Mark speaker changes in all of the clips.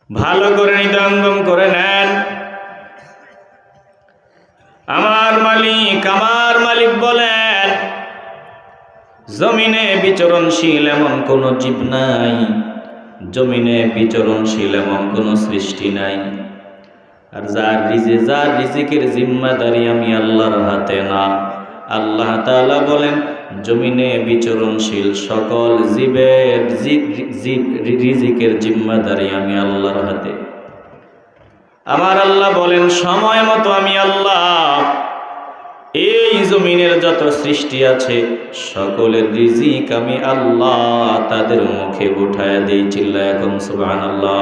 Speaker 1: ভালো করে হৃদয়ঙ্গম করে নেন। আমার মালিক বলেন, জমিনে বিচরণশীল এমন কোন জীব নাই, জমিনে বিচরণশীল এমন কোন সৃষ্টি নাই, আর যার রিজিকের জিম্মাদারি আমি আল্লাহর হাতে না। আল্লাহ তাআলা বলেন, জমিনে বিচরণশীল সকল জীবের রিজিকের জিম্মাদারি আমি আল্লাহর হাতে। আমার আল্লাহ বলেন, সময় মতো আমি আল্লাহ এই জমিনের যত সৃষ্টি আছে সকলের রিজিক আমি আল্লাহ তাদের মুখে উঠায় দেই। চিল্লায় এখন সুবহানাল্লাহ।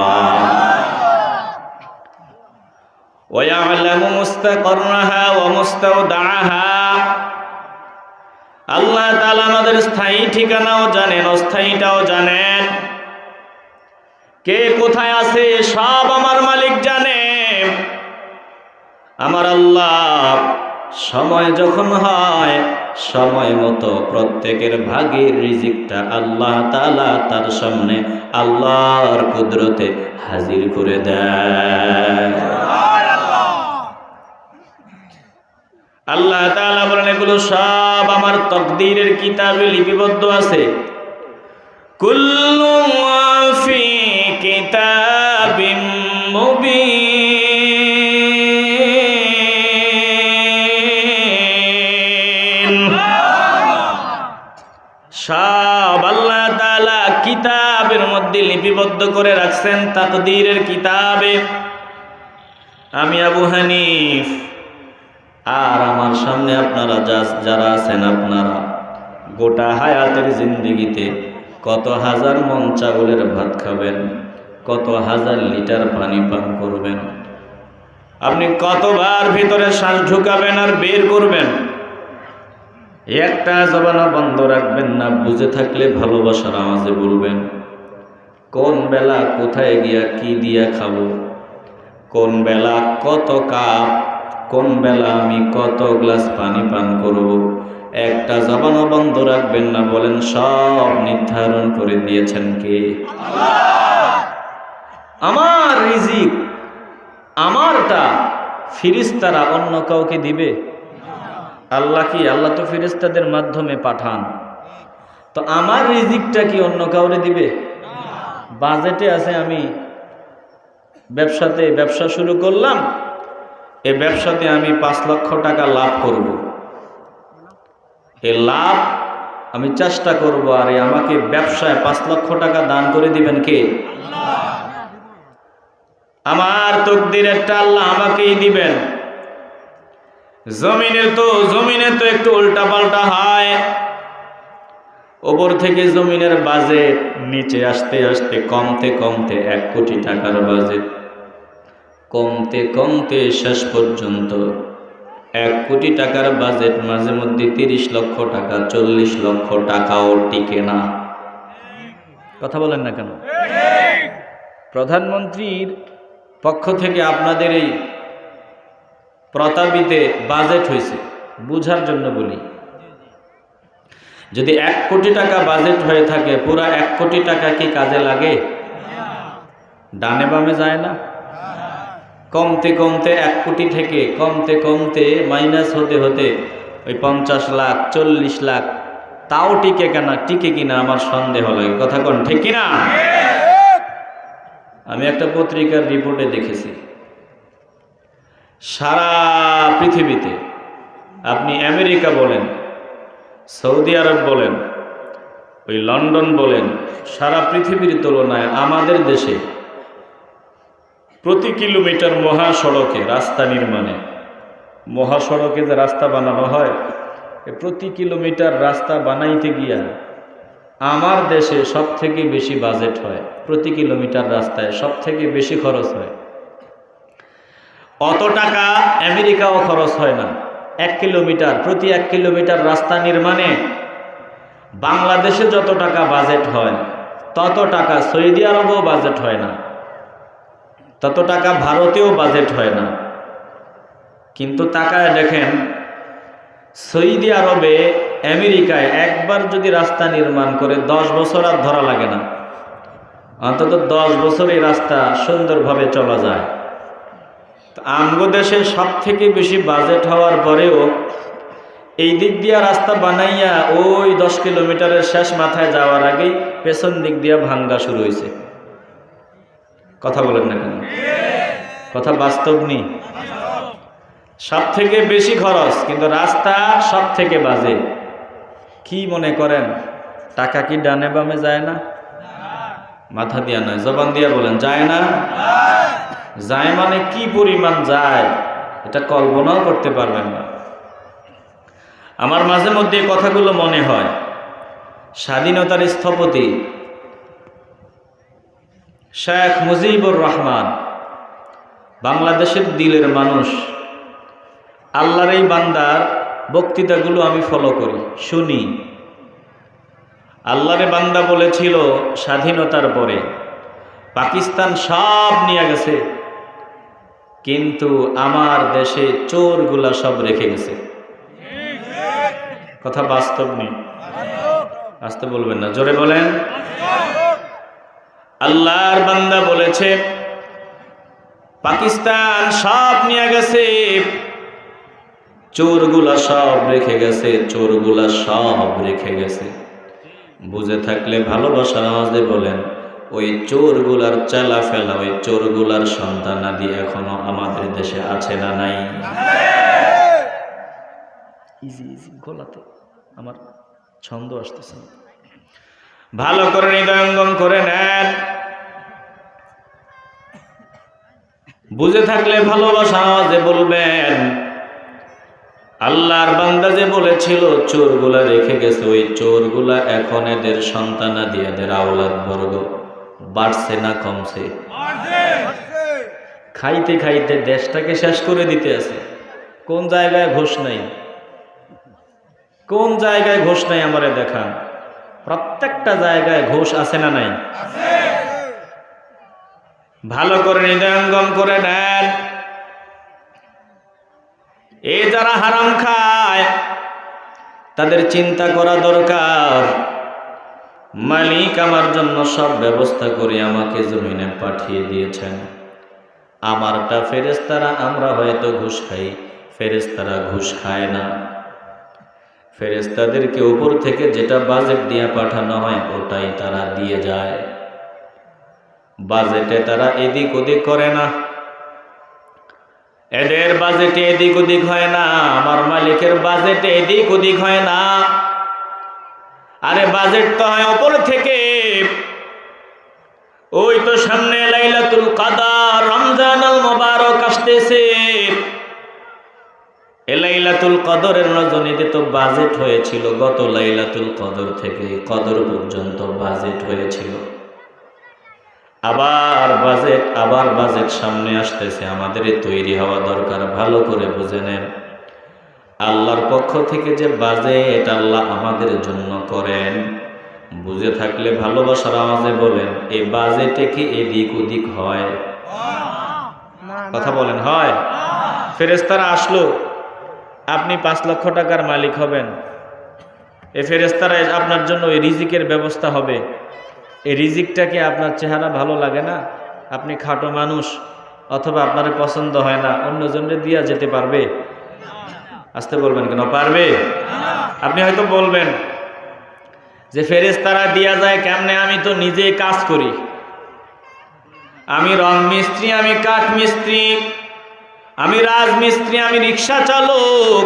Speaker 1: ওয়ায়ালামু মুস্তাকাররাহা ওয়া মুস্তাওদাআহা। আল্লাহ তাআলা আমাদের স্থায়ী ঠিকানাও জানেন, অস্থায়ীটাও জানেন। কে কোথায় আছে সব আমার মালিক জানে। আমার আল্লাহ সময় যখন হয় সময় মতো প্রত্যেকের ভাগের রিজিকটা আল্লাহ তাআলা তার সামনে আল্লাহর কুদরতে হাজির করে দেয়। আল্লাহ তাআলা বলেন, এগুলো সব আমার তাকদীরের কিতাবে লিপিবদ্ধ আছে। কুল্লু ফি কিতাবিম মুবিন। সব আল্লাহ তাআলা কিতাবের মধ্যে লিপিবদ্ধ করে রাখছেন, তাকদীরের কিতাবে। আমি আবু হানিফ আর আমার সামনে আপনারা যারা আছেন, আপনারা গোটা হায়াতের জিন্দেগিতে কত হাজার মন চাউলের ভাত খাবেন, কত হাজার লিটার পানি পান করবেন, আপনি কতবার ভিতরে শ্বাস ঢুকাবেন আর বের করবেন, একটা জবানও বন্ধ রাখবেন না। বুঝে থাকলে ভালোবাসার আওয়াজে বলবেন, কোন বেলা কোথায় গিয়া কি দিয়া খাবো, কোন বেলা কত কাপ, কোন বেলা আমি কত গ্লাস পানি পান করব, একটা জবানও বন্ধ রাখবেন না। বলেন, সব নির্ধারণ করে দিয়েছেন কে? আল্লাহ। আমার রিজিক আমারটা ফেরেশতারা অন্য কাউকে দিবে? আল্লাহ কি? আল্লাহ তো ফেরেশতাদের মাধ্যমে পাঠান। তো আমার রিজিকটা কি অন্য কাউরে দিবে? বাজেটে আছে, আমি ব্যবসা শুরু করলাম, এই ব্যবসাতে আমি 5 লক্ষ টাকা লাভ করব। এই লাভ আমি চেষ্টা করব, আর আমাকে ব্যবসায় 5 লক্ষ টাকা দান করে দিবেন কে? আল্লাহ। আমার তাকদীরেরটা আল্লাহ আমাকেই দিবেন। জমিনে তো একটু উল্টাপাল্টা হয়। ওপর থেকে জমিনের বাজেট নিচে আসতে আসতে কমতে 1 কোটি টাকার বাজেট, কমতে কমতে শেষ পর্যন্ত 1 কোটি টাকার বাজেট মাঝে মধ্যে 30 লক্ষ টাকা, 40 লক্ষ টাকাও টিকে না। কথা বলেন না কেন? প্রধানমন্ত্রীর পক্ষ থেকে আপনাদের এই প্রতাপিতে বাজেট হয়েছে, বুঝার জন্য বলি। যদি 1 কোটি টাকা বাজেট হয়ে থাকে, পুরা 1 কোটি টাকা কি কাজে লাগে? ডানে বামে যায় না? কমতে কমতে 1 কোটি থেকে কমতে মাইনাস হতে ওই 50 লাখ 40 লাখ, তাও টিকে কিনা আমার সন্দেহ লাগে। কথা কোন ঠিক কিনা? আমি একটা পত্রিকার রিপোর্টে দেখেছি, সারা পৃথিবীতে, আপনি আমেরিকা বলেন, সৌদি আরব বলেন, ওই লন্ডন বলেন, সারা পৃথিবীর তুলনায় আমাদের দেশে প্রতি কিলোমিটার মহাসড়কে রাস্তা নির্মাণে, মহাসড়কে যে রাস্তা বানানো হয়, প্রতি কিলোমিটার রাস্তা বানাইতে গিয়া আমার দেশে সব থেকে বেশি বাজেট হয়। প্রতি কিলোমিটার রাস্তায় সব থেকে বেশি খরচ হয়। অত টাকা আমেরিকাও খরচ হয় না। 1 কিলোমিটার, প্রতি 1 কিলোমিটার রাস্তা নির্মাণে বাংলাদেশে যত টাকা বাজেট হয়, তত টাকা সৌদি আরবেও বাজেট হয় না, তত টাকা ভারতেও বাজেট হয় না। কিন্তু তাকায় দেখেন, সৌদি আরবে, আমেরিকায় একবার যদি রাস্তা নির্মাণ করে 10 বছর আর ধরা লাগে না। অন্তত 10 বছর এই রাস্তা সুন্দরভাবে চলা যায়। তো আমগো দেশে সব থেকে বেশি বাজেট হওয়ার পরেও এই দিক দিয়ে রাস্তা বানাইয়া ওই 10 কিলোমিটারের শেষ মাথায় যাওয়ার আগেই পেছন দিক দিয়ে ভাঙ্গা শুরু হয়েছে। কথা বলেন না কেন? কথা বাস্তব নেই? সব থেকে বেশি খরচ, কিন্তু রাস্তা সব থেকে বাজে। কি মনে করেন টাকা কি ডানে বামে যায় না? মাথা দিয়া নয়, জবান দিয়া বলেন, যায় না? যায় মানে কি পরিমাণ যায় এটা কল্পনাও করতে পারবেন না। আমার মাঝে মধ্যে এই কথাগুলো মনে হয়। স্বাধীনতার স্থপতি শেখ মুজিবুর রহমান, বাংলাদেশের দিলের মানুষ, আল্লাহর এই বান্দার বক্তৃতাগুলো আমি ফলো করি, শুনি। আল্লাহর বান্দা বলেছিল স্বাধীনতার পরে পাকিস্তান সব নিয়ে গেছে, কিন্তু আমার দেশে চোরগুলা সব রেখে গেছে। কথা বাস্তব নেই? আসতে বলবেন না, জোরে বলেন। আল্লাহর বান্দা বলেছে পাকিস্তান সব নিয়ে গেছে, চোরগুলা সব রেখে গেছে, চোরগুলা সব রেখে গেছে। বুঝে থাকলে ভালোবাসার আওয়াজে বলেন, ওই চোরগুলার চালা ফেলা, ওই চোরগুলার সন্তানাদি এখনো আমাদের দেশে আছে না নাই? ইজি ইজি গলাতে আমার ছন্দ আসতেছে। ভালো করে হৃদয়ঙ্গম করে নেন। বুঝে থাকলে ভালোবাসা আওয়াজে বলবেন, আল্লাহর বান্দা যে বলেছিল চোরগুলা রেখে গেছে, ওই চোরগুলা এখন এদের সন্তানাদি, এদের আওলাদ বর্গ বাড়ছে না কমছে? খাইতে খাইতে দেশটাকে শেষ করে দিতে আছে। কোন জায়গায় ঘোষ নাই? কোন জায়গায় ঘোষ নাই আমারে দেখান। প্রত্যেকটা জায়গায় ঘোষ আছে না নাই? ভালো করে হৃদয়ঙ্গম করে নেন। এ যারা হারাম খায় তাদের চিন্তা করা দরকার, মালিক আমার জন্য সব ব্যবস্থা করে আমাকে জমিনে পাঠিয়ে দিয়েছেন। আমারটা ফেরেশতারা, আমরা হয়তো ঘুষ খাই, ফেরেশতারা ঘুষ খায় না। ফেরেশতাদেরকে উপর থেকে যেটা বাজেট দিয়ে পাঠানো হয় ওটাই তারা দিয়ে যায়। বাজেটে তারা এদিক ওদিক করে না, এদের বাজেটে এদিক ওদিক হয় না, আমার মালিকের বাজেটে এদিক ওদিক হয় না। আরে বাজেট তো হয় উপর থেকে। ওই তো সামনে লাইলাতুল কদর, রমজানুল মুবারক আসতেছে। এই লাইলাতুল কদরের রজনীতে তো বাজেট হয়েছিল, গত লাইলাতুল কদর থেকে কদর পর্যন্ত বাজেট হয়েছিল। আবার বাজেট সামনে আসতেছে, আমাদের তৈরি হওয়া দরকার। ভালো করে বুঝে নেন, আল্লাহর পক্ষ থেকে যে বাজেট আল্লাহ আমাদের জন্য করেন, বুঝে থাকলে ভালোবাসার আওয়াজে বলেন, এই বাজেটে কি এদিক ওদিক হয়? কথা বলেন, হয়? ফেরেশতারা আসলো, আপনি 5 লক্ষ টাকার মালিক হবেন, এই ফেরেশতারা আপনার জন্য ওই রিজিকের ব্যবস্থা হবে। এই রিজিকটাকে আপনার চেহারা ভালো লাগে না, আপনি খাটো মানুষ, অথবা আপনার পছন্দ হয় না, অন্যজনের দিয়া যেতে পারবে? আসতে বলবেন কেন? পারবে? আপনি হয়তো বলবেন যে ফেরেশতারা দিয়া যায় কেমনে, আমি তো নিজে কাজ করি, আমি রং মিস্ত্রি, আমি কাঠ মিস্ত্রি, আমি রাজমিস্ত্রি, আমি রিক্সা চালক,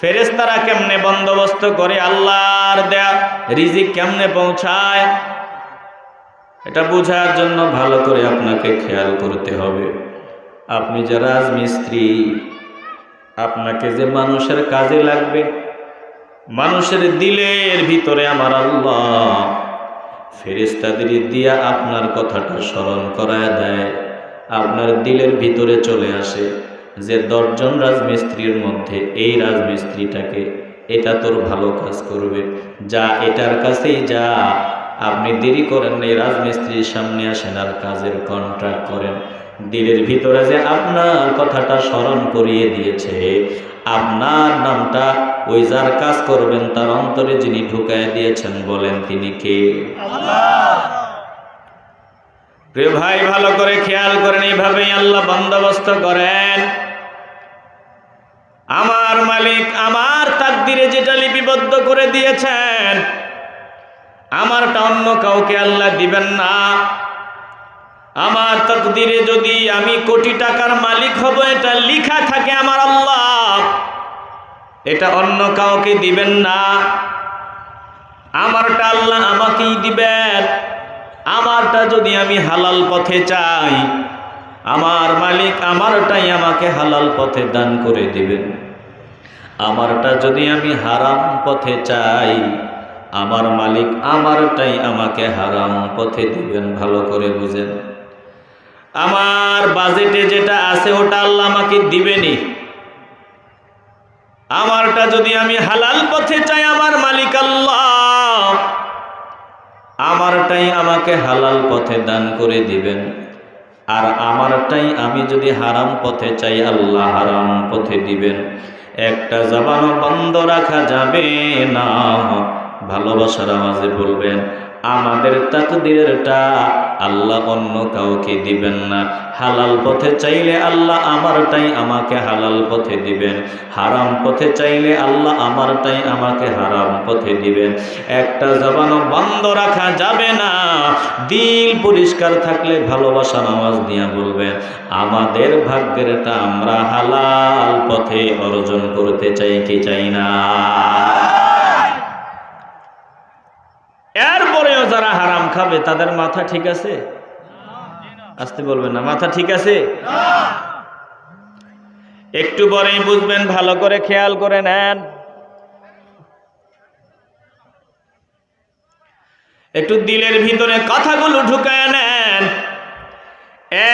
Speaker 1: ফেরেশতারা কেমনে বন্দোবস্ত করে আল্লাহর দেয়া রিজিক কেমনে পৌঁছায়? এটা বোঝার জন্য ভালো করে আপনাকে খেয়াল করতে হবে। আপনি যে রাজমিস্ত্রি, আপনাকে যে মানুষের কাজে লাগবে, মানুষের দিলের ভিতরে আমার আল্লাহ ফেরেশতাদের দিয়া আপনার কথাটা স্মরণ করায় দেয়, আপনার দিলের ভিতরে চলে আসে যে 10 জন রাজমিস্ত্রির মধ্যে এই রাজমিস্ত্রিটাকে, এটা তোর ভালো কাজ করবে, যা এটার কাছেই যা। আপনি দেরি করেন না, এই রাজমিস্ত্রির সামনে আসেন আর কাজের কন্ট্রাক্ট করেন। দিলের ভিতরে যে আপনার কথাটা স্মরণ করিয়ে দিয়েছে, আপনার নামটা ওই যার কাজ করবেন তার অন্তরে যিনি ঢুকায় দিয়েছেন, বলেন তিনি কে? আল্লাহ। প্রিয় ভাই, ভালো করে খেয়াল করেন, এইভাবেই আল্লাহ বন্দোবস্ত করেন। আমার মালিক আমার তাকদিরে যেটা লিপিবদ্ধ করে দিয়েছেন, আমারটা অন্য কাউকে আল্লাহ দিবেন না। আমার তাকদিরে যদি আমি কোটি টাকার মালিক হব, এটা লেখা থাকে আমার আল্লাহ, এটা অন্য কাউকে দিবেন না। আমারটা আল্লাহ আমাকেই দিবেন। আমারটা যদি আমি হালাল পথে চাই, আমার মালিক আমারটাই আমাকে হালাল পথে দান করে দিবেন। আমারটা যদি আমি হারাম পথে চাই, আমার মালিক আমারটাই আমাকে হারাম পথে দিবেন। ভালো করে বুঝেন, আমার বাজেটে যেটা আছে ওটা আল্লাহ আমাকে দিবেনই। আমারটা যদি আমি হালাল পথে চাই, আমার মালিক আল্লাহ আমারটাই আমাকে হালাল পথে দান করে দিবেন। আর আমারটাই আমি যদি হারাম পথে চাই, আল্লাহ হারাম পথে দিবেন। একটা জবানও বন্ধ রাখা যাবে না। ভালোবাসার আওয়াজে বলবেন, আমাদের তাকদীরটা আল্লাহ অন্য কাউকে দিবেন না। হালাল পথে চাইলে আল্লাহ আমারটাই আমাকে হালাল পথে দিবেন। হারাম পথে চাইলে আল্লাহ আমারটাই আমাকে হারাম পথে দিবেন। একটা জবানও বন্ধ রাখা যাবে না। দিল পরিষ্কার থাকলে ভালোবাসার আওয়াজ দিয়া বলবেন, আমাদের ভাগ্যেরটা আমরা হালাল পথে অর্জন করতে চাই কি চাই না? এরপরেও যারা হারাম খাবে তাদের মাথা ঠিক আছে? আসতে বলবেন না, মাথা ঠিক আছে? একটু পরেই বুঝবেন, ভালো করে খেয়াল করে নেন। একটু দিলের ভিতরে কথাগুলো ঢুকায় নেন।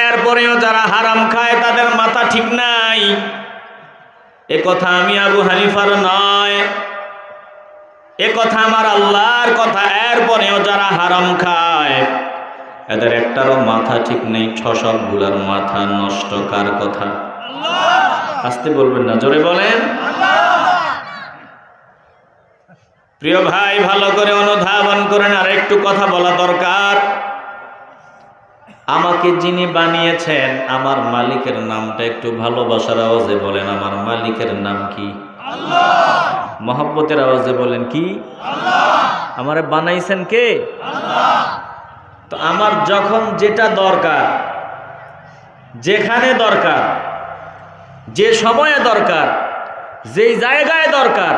Speaker 1: এরপরেও যারা হারাম খায় তাদের মাথা ঠিক নাই। এ কথা আমি আবু হানিফার নয়, এ কথা আমার আল্লাহর কথা। এরপরেও যারা হারাম খায় এদের একটারও মাথা ঠিক নেই। সবগুলার মাথা নষ্ট। কার কথা? আসতে বলবেন না, জোরে বলেন। প্রিয় ভাই, ভালো করে অনুধাবন করেন। আর একটু কথা বলা দরকার। আমাকে যিনি বানিয়েছেন, আমার মালিকের নামটা একটু ভালোবাসার আওয়াজে বলেন, আমার মালিকের নাম কি? আল্লাহ। মহব্বতের আওয়াজে বলেন, কি? আল্লাহ। আমারে বানাইছেন কে? আল্লাহ। তো আমার যখন যেটা দরকার, যেখানে দরকার, যে সময়ে দরকার, যেই জায়গায় দরকার,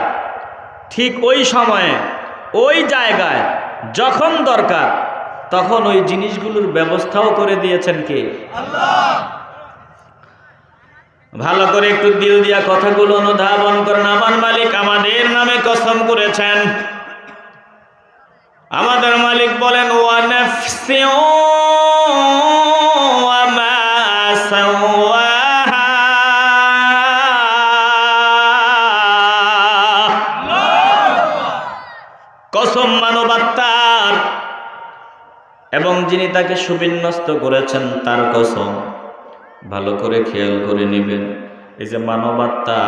Speaker 1: ঠিক ওই সময়ে ওই জায়গায় যখন দরকার তখন ওই জিনিসগুলোর ব্যবস্থাও করে দিয়েছেন কে? আল্লাহ। ভালো করে একটু দিল দিয়া কথাগুলো অনুধাবন করেন। আমার মালিক আমাদের নামে কসম করেছেন। আমাদের মালিক বলেন, ওয়া নাফসি ওয়া মা সাওয়াহা, কসম মানবাত্মার এবং যিনি তাকে সুবিন্যস্ত করেছেন তার কসম। ভালো করে খেয়াল করে নেবেন। এই যে মানবাত্মা,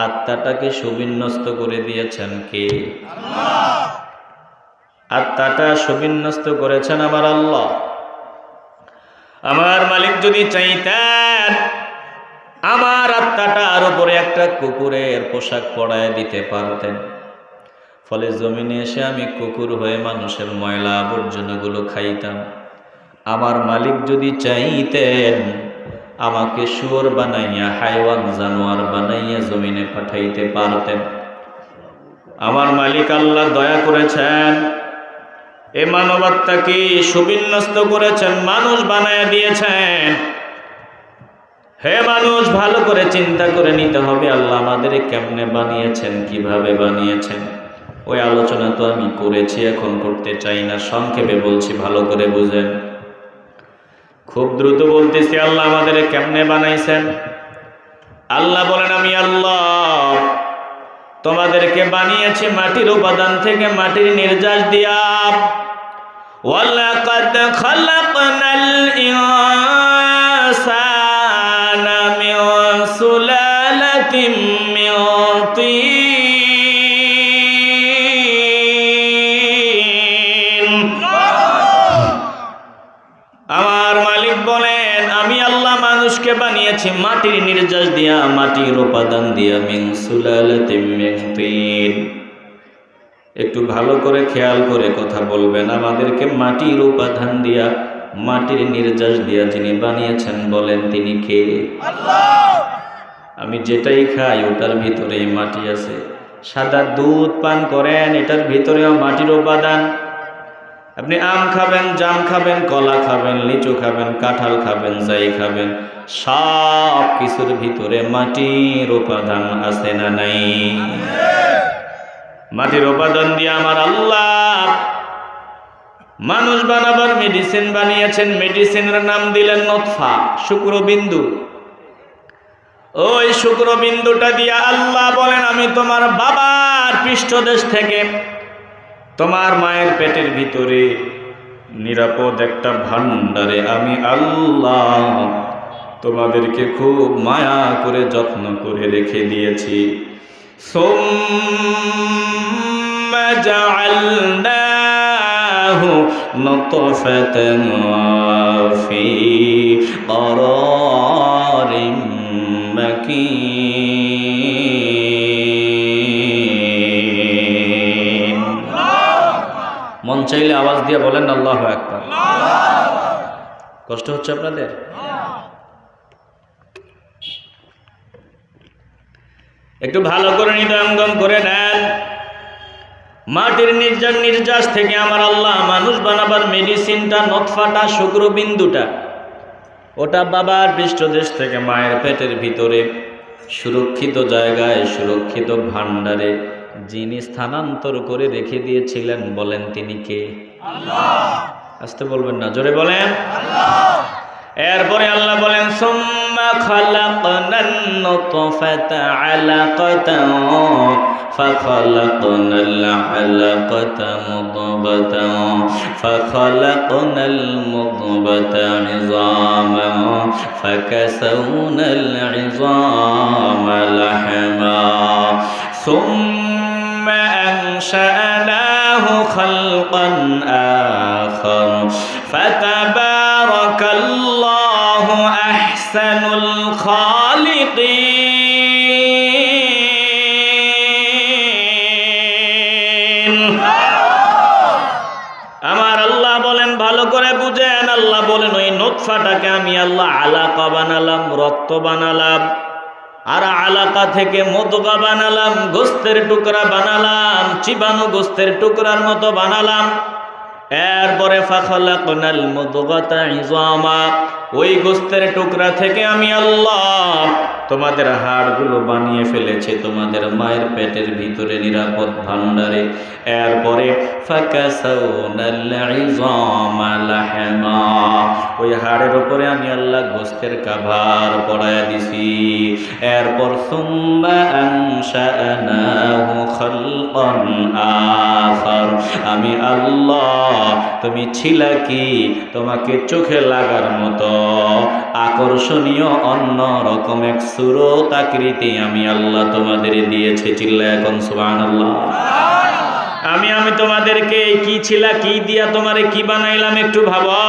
Speaker 1: আত্মাটাকে সুবিন্যস্ত করে দিয়েছেন কে? আল্লাহ। আত্মাটা সুবিন্যস্ত করেছেন আমার আল্লাহ। আমার মালিক যদি চাইতেন আমার আত্মাটার উপরে একটা কুকুরের পোশাক পরায় দিতে পারতেন। ফলে জমিনে এসে আমি কুকুর হয়ে মানুষের ময়লা আবর্জনাগুলো খাইতাম। আমার মালিক যদি চাইতেন আমাকে শুয়োর বানাইয়া, হাইওয়ান জানোয়ার বানাইয়া জমিনে পাঠাইতে পারতেন। আমার মালিক আল্লাহ দয়া করেছেন, এ মানবাত্মাকে সুবিন্যস্ত করেছেন, মানুষ বানাইয়া দিয়েছেন। হে মানুষ, ভালো করে চিন্তা করে নিতে হবে আল্লাহ আমাদের কেমনে বানিয়েছেন, কিভাবে বানিয়েছেন। ওই আলোচনা তো আমি করেছি, এখন করতে চাই না, সংক্ষেপে বলছি, ভালো করে বুঝেন। খুব দ্রুত বলতেছি, আল্লাহ আমাদের কেমনে বানাইছেন। আল্লাহ বলেন, আমি আল্লাহ তোমাদেরকে বানিয়েছি মাটির উপাদান থেকে, মাটির নির্যাস দিয়া। ওয়ালাকাদ খালাকনাল ইনসানা মিন সুলালাতিন মিন তিন। বানিয়েছি মাটির নির্যাস দিয়া, মাটির উপাদান দিয়া, মিন সুলালাতিন মিন তিন। একটু ভালো করে খেয়াল করে কথা বলবেন। আমাদেরকে মাটির উপাদান দিয়া, মাটির নির্যাস দিয়া যিনি বানিয়েছেন বলেন তিনি কে? আল্লাহ। আমি যেটাই খাই ওটার ভিতরে মাটি আছে। সাদা দুধ পান করেন, এটার ভিতরেও মাটির উপাদান। আপনি আম খাবেন, জাম খাবেন, কলা খাবেন, লিচু খাবেন, কাঁঠাল খাবেন, যাই খাবেন, সব কিছুর ভিতরে মাটির উপাদান আছে না নাই? মাটির উপাদান দিয়ে আমার আল্লাহ মানুষ বানাবার মেডিসিন বানিয়েছেন। মেডিসিনের নাম দিলেন নতফা, শুক্রবিন্দু। ওই শুক্রবিন্দুটা দিয়া আল্লাহ বলেন আমি তোমার বাবার পৃষ্ঠদেশ থেকে, তোমার মায়ের পেটের ভিতরে নিরাপদ একটা ভান্ডারে আমি আল্লাহ তোমাদেরকে খুব মায়া করে যত্ন করে রেখে দিয়েছি। সুম্মা জাআলনাহু নতফাতান ফি قرارٍ مكين। মন চাইলে আওয়াজ দিয়ে বলেন আল্লাহু আকবার। কষ্ট হচ্ছে আপনাদের? একটু ভালো করে হৃদয়ঙ্গম করে নেন। মাটির নির্যাস থেকে আমার আল্লাহ মানুষ বানাবার মেডিসিনটা, নতফাটা, শুক্রবিন্দুটা, ওটা বাবার পৃষ্ঠদেশ থেকে মায়ের পেটের ভিতরে সুরক্ষিত জায়গায়, সুরক্ষিত ভান্ডারে যিনি স্থানান্তর করে রেখে দিয়েছিলেন বলেন তিনি কে? আল্লাহ। আসতে বলবেন না, জোরে বলেন আল্লাহ। এরপরে আল্লাহ বলেন সুম্মা খালাকনান নুতফাতা আলাকাতান ফাখালাকনাল আলাকাতা মুদগাতান ফাখালাকনাল মুদগাতা ইযামান ফাকাসাওনাল ইযামা লাহমা সুম্মা আনশা'নাহু খালকান আখার ফাতাবারাকাল্লাহু আহসানুল খালিকিন। আমার আল্লাহ বলেন, ভালো করে বুঝেন, আল্লাহ বলেন ওই নতফাটাকে আমি আল্লাহ আলাকা বানালাম, রক্ত বানালাম, আর আলাকা থেকে মুদগা বানালাম, গোস্তের টুকরা বানালাম, চিবানো গোস্তের টুকরার মতো বানালাম। এরপরে ফাখালাকনাল মুদগাতা ইযামা, ওই গোস্তের টুকরা থেকে আমি আল্লাহ তোমাদের হাড়গুলো বানিয়ে ফেলেছি তোমাদের মায়ের পেটের ভিতরে নিরাপদ ভান্ডারে। এরপরে ফাকাসাওনাল ইযামা লাহমা, ওই হাড়ের উপরে আমি আল্লাহ গোস্তের কাভার পরায়া দিছি। এরপর সুম্মা আনশা'নাহু খালকান আখার, আমি আল্লাহ তুমি ছিলা কি তোমাকে চোখে লাগার মতো আকর্ষণীয় অন্য রকম এক সুরত আকৃতি আমি আল্লাহ তোমাদের দিয়েছি। চিল্লায় এখন সুবহানাল্লাহ। আমি তোমাদেরকে কি ছিলা, কি দিয়া তোমারে কি বানাইলাম একটু ভাবো।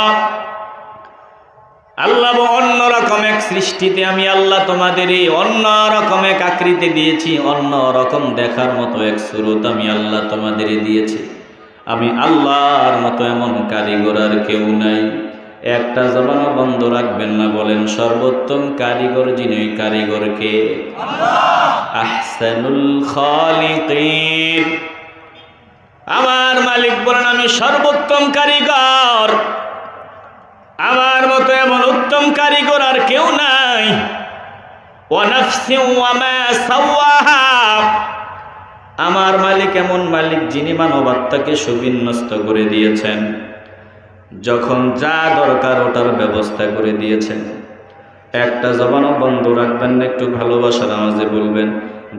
Speaker 1: আল্লাহ অন্য রকম এক সৃষ্টিতে আমি আল্লাহ তোমাদের এই অন্য রকম এক আকৃতি দিয়েছি, অন্য রকম দেখার মতো এক সুরত আমি আল্লাহ তোমাদের দিয়েছি। আমি আল্লাহর মতো এমন কারিগর আর কেউ নাই। একটা জবানও বন্ধ রাখবেন না, বলেন সর্বোত্তম কারিগর যিনি, ওই কারিগরকে আল্লাহ। আহসানুল খালিকিন, আমার মালিক বলেন আমি সর্বোত্তম কারিগর, আমার মতো এমন উত্তম কারিগর আর কেউ নাই। ওয়া নাফসিন ওয়া মা সাওয়াহা, আমার মালিক এমন মালিক যিনি মানবাত্মাকে সুবিন্যস্ত করে দিয়েছেন, যখন যা দরকার ওটার ব্যবস্থা করে দিয়েছেন। একটা জবানও বন্ধ রাখবেন না, একটু ভালোবাসার আওয়াজে বলবেন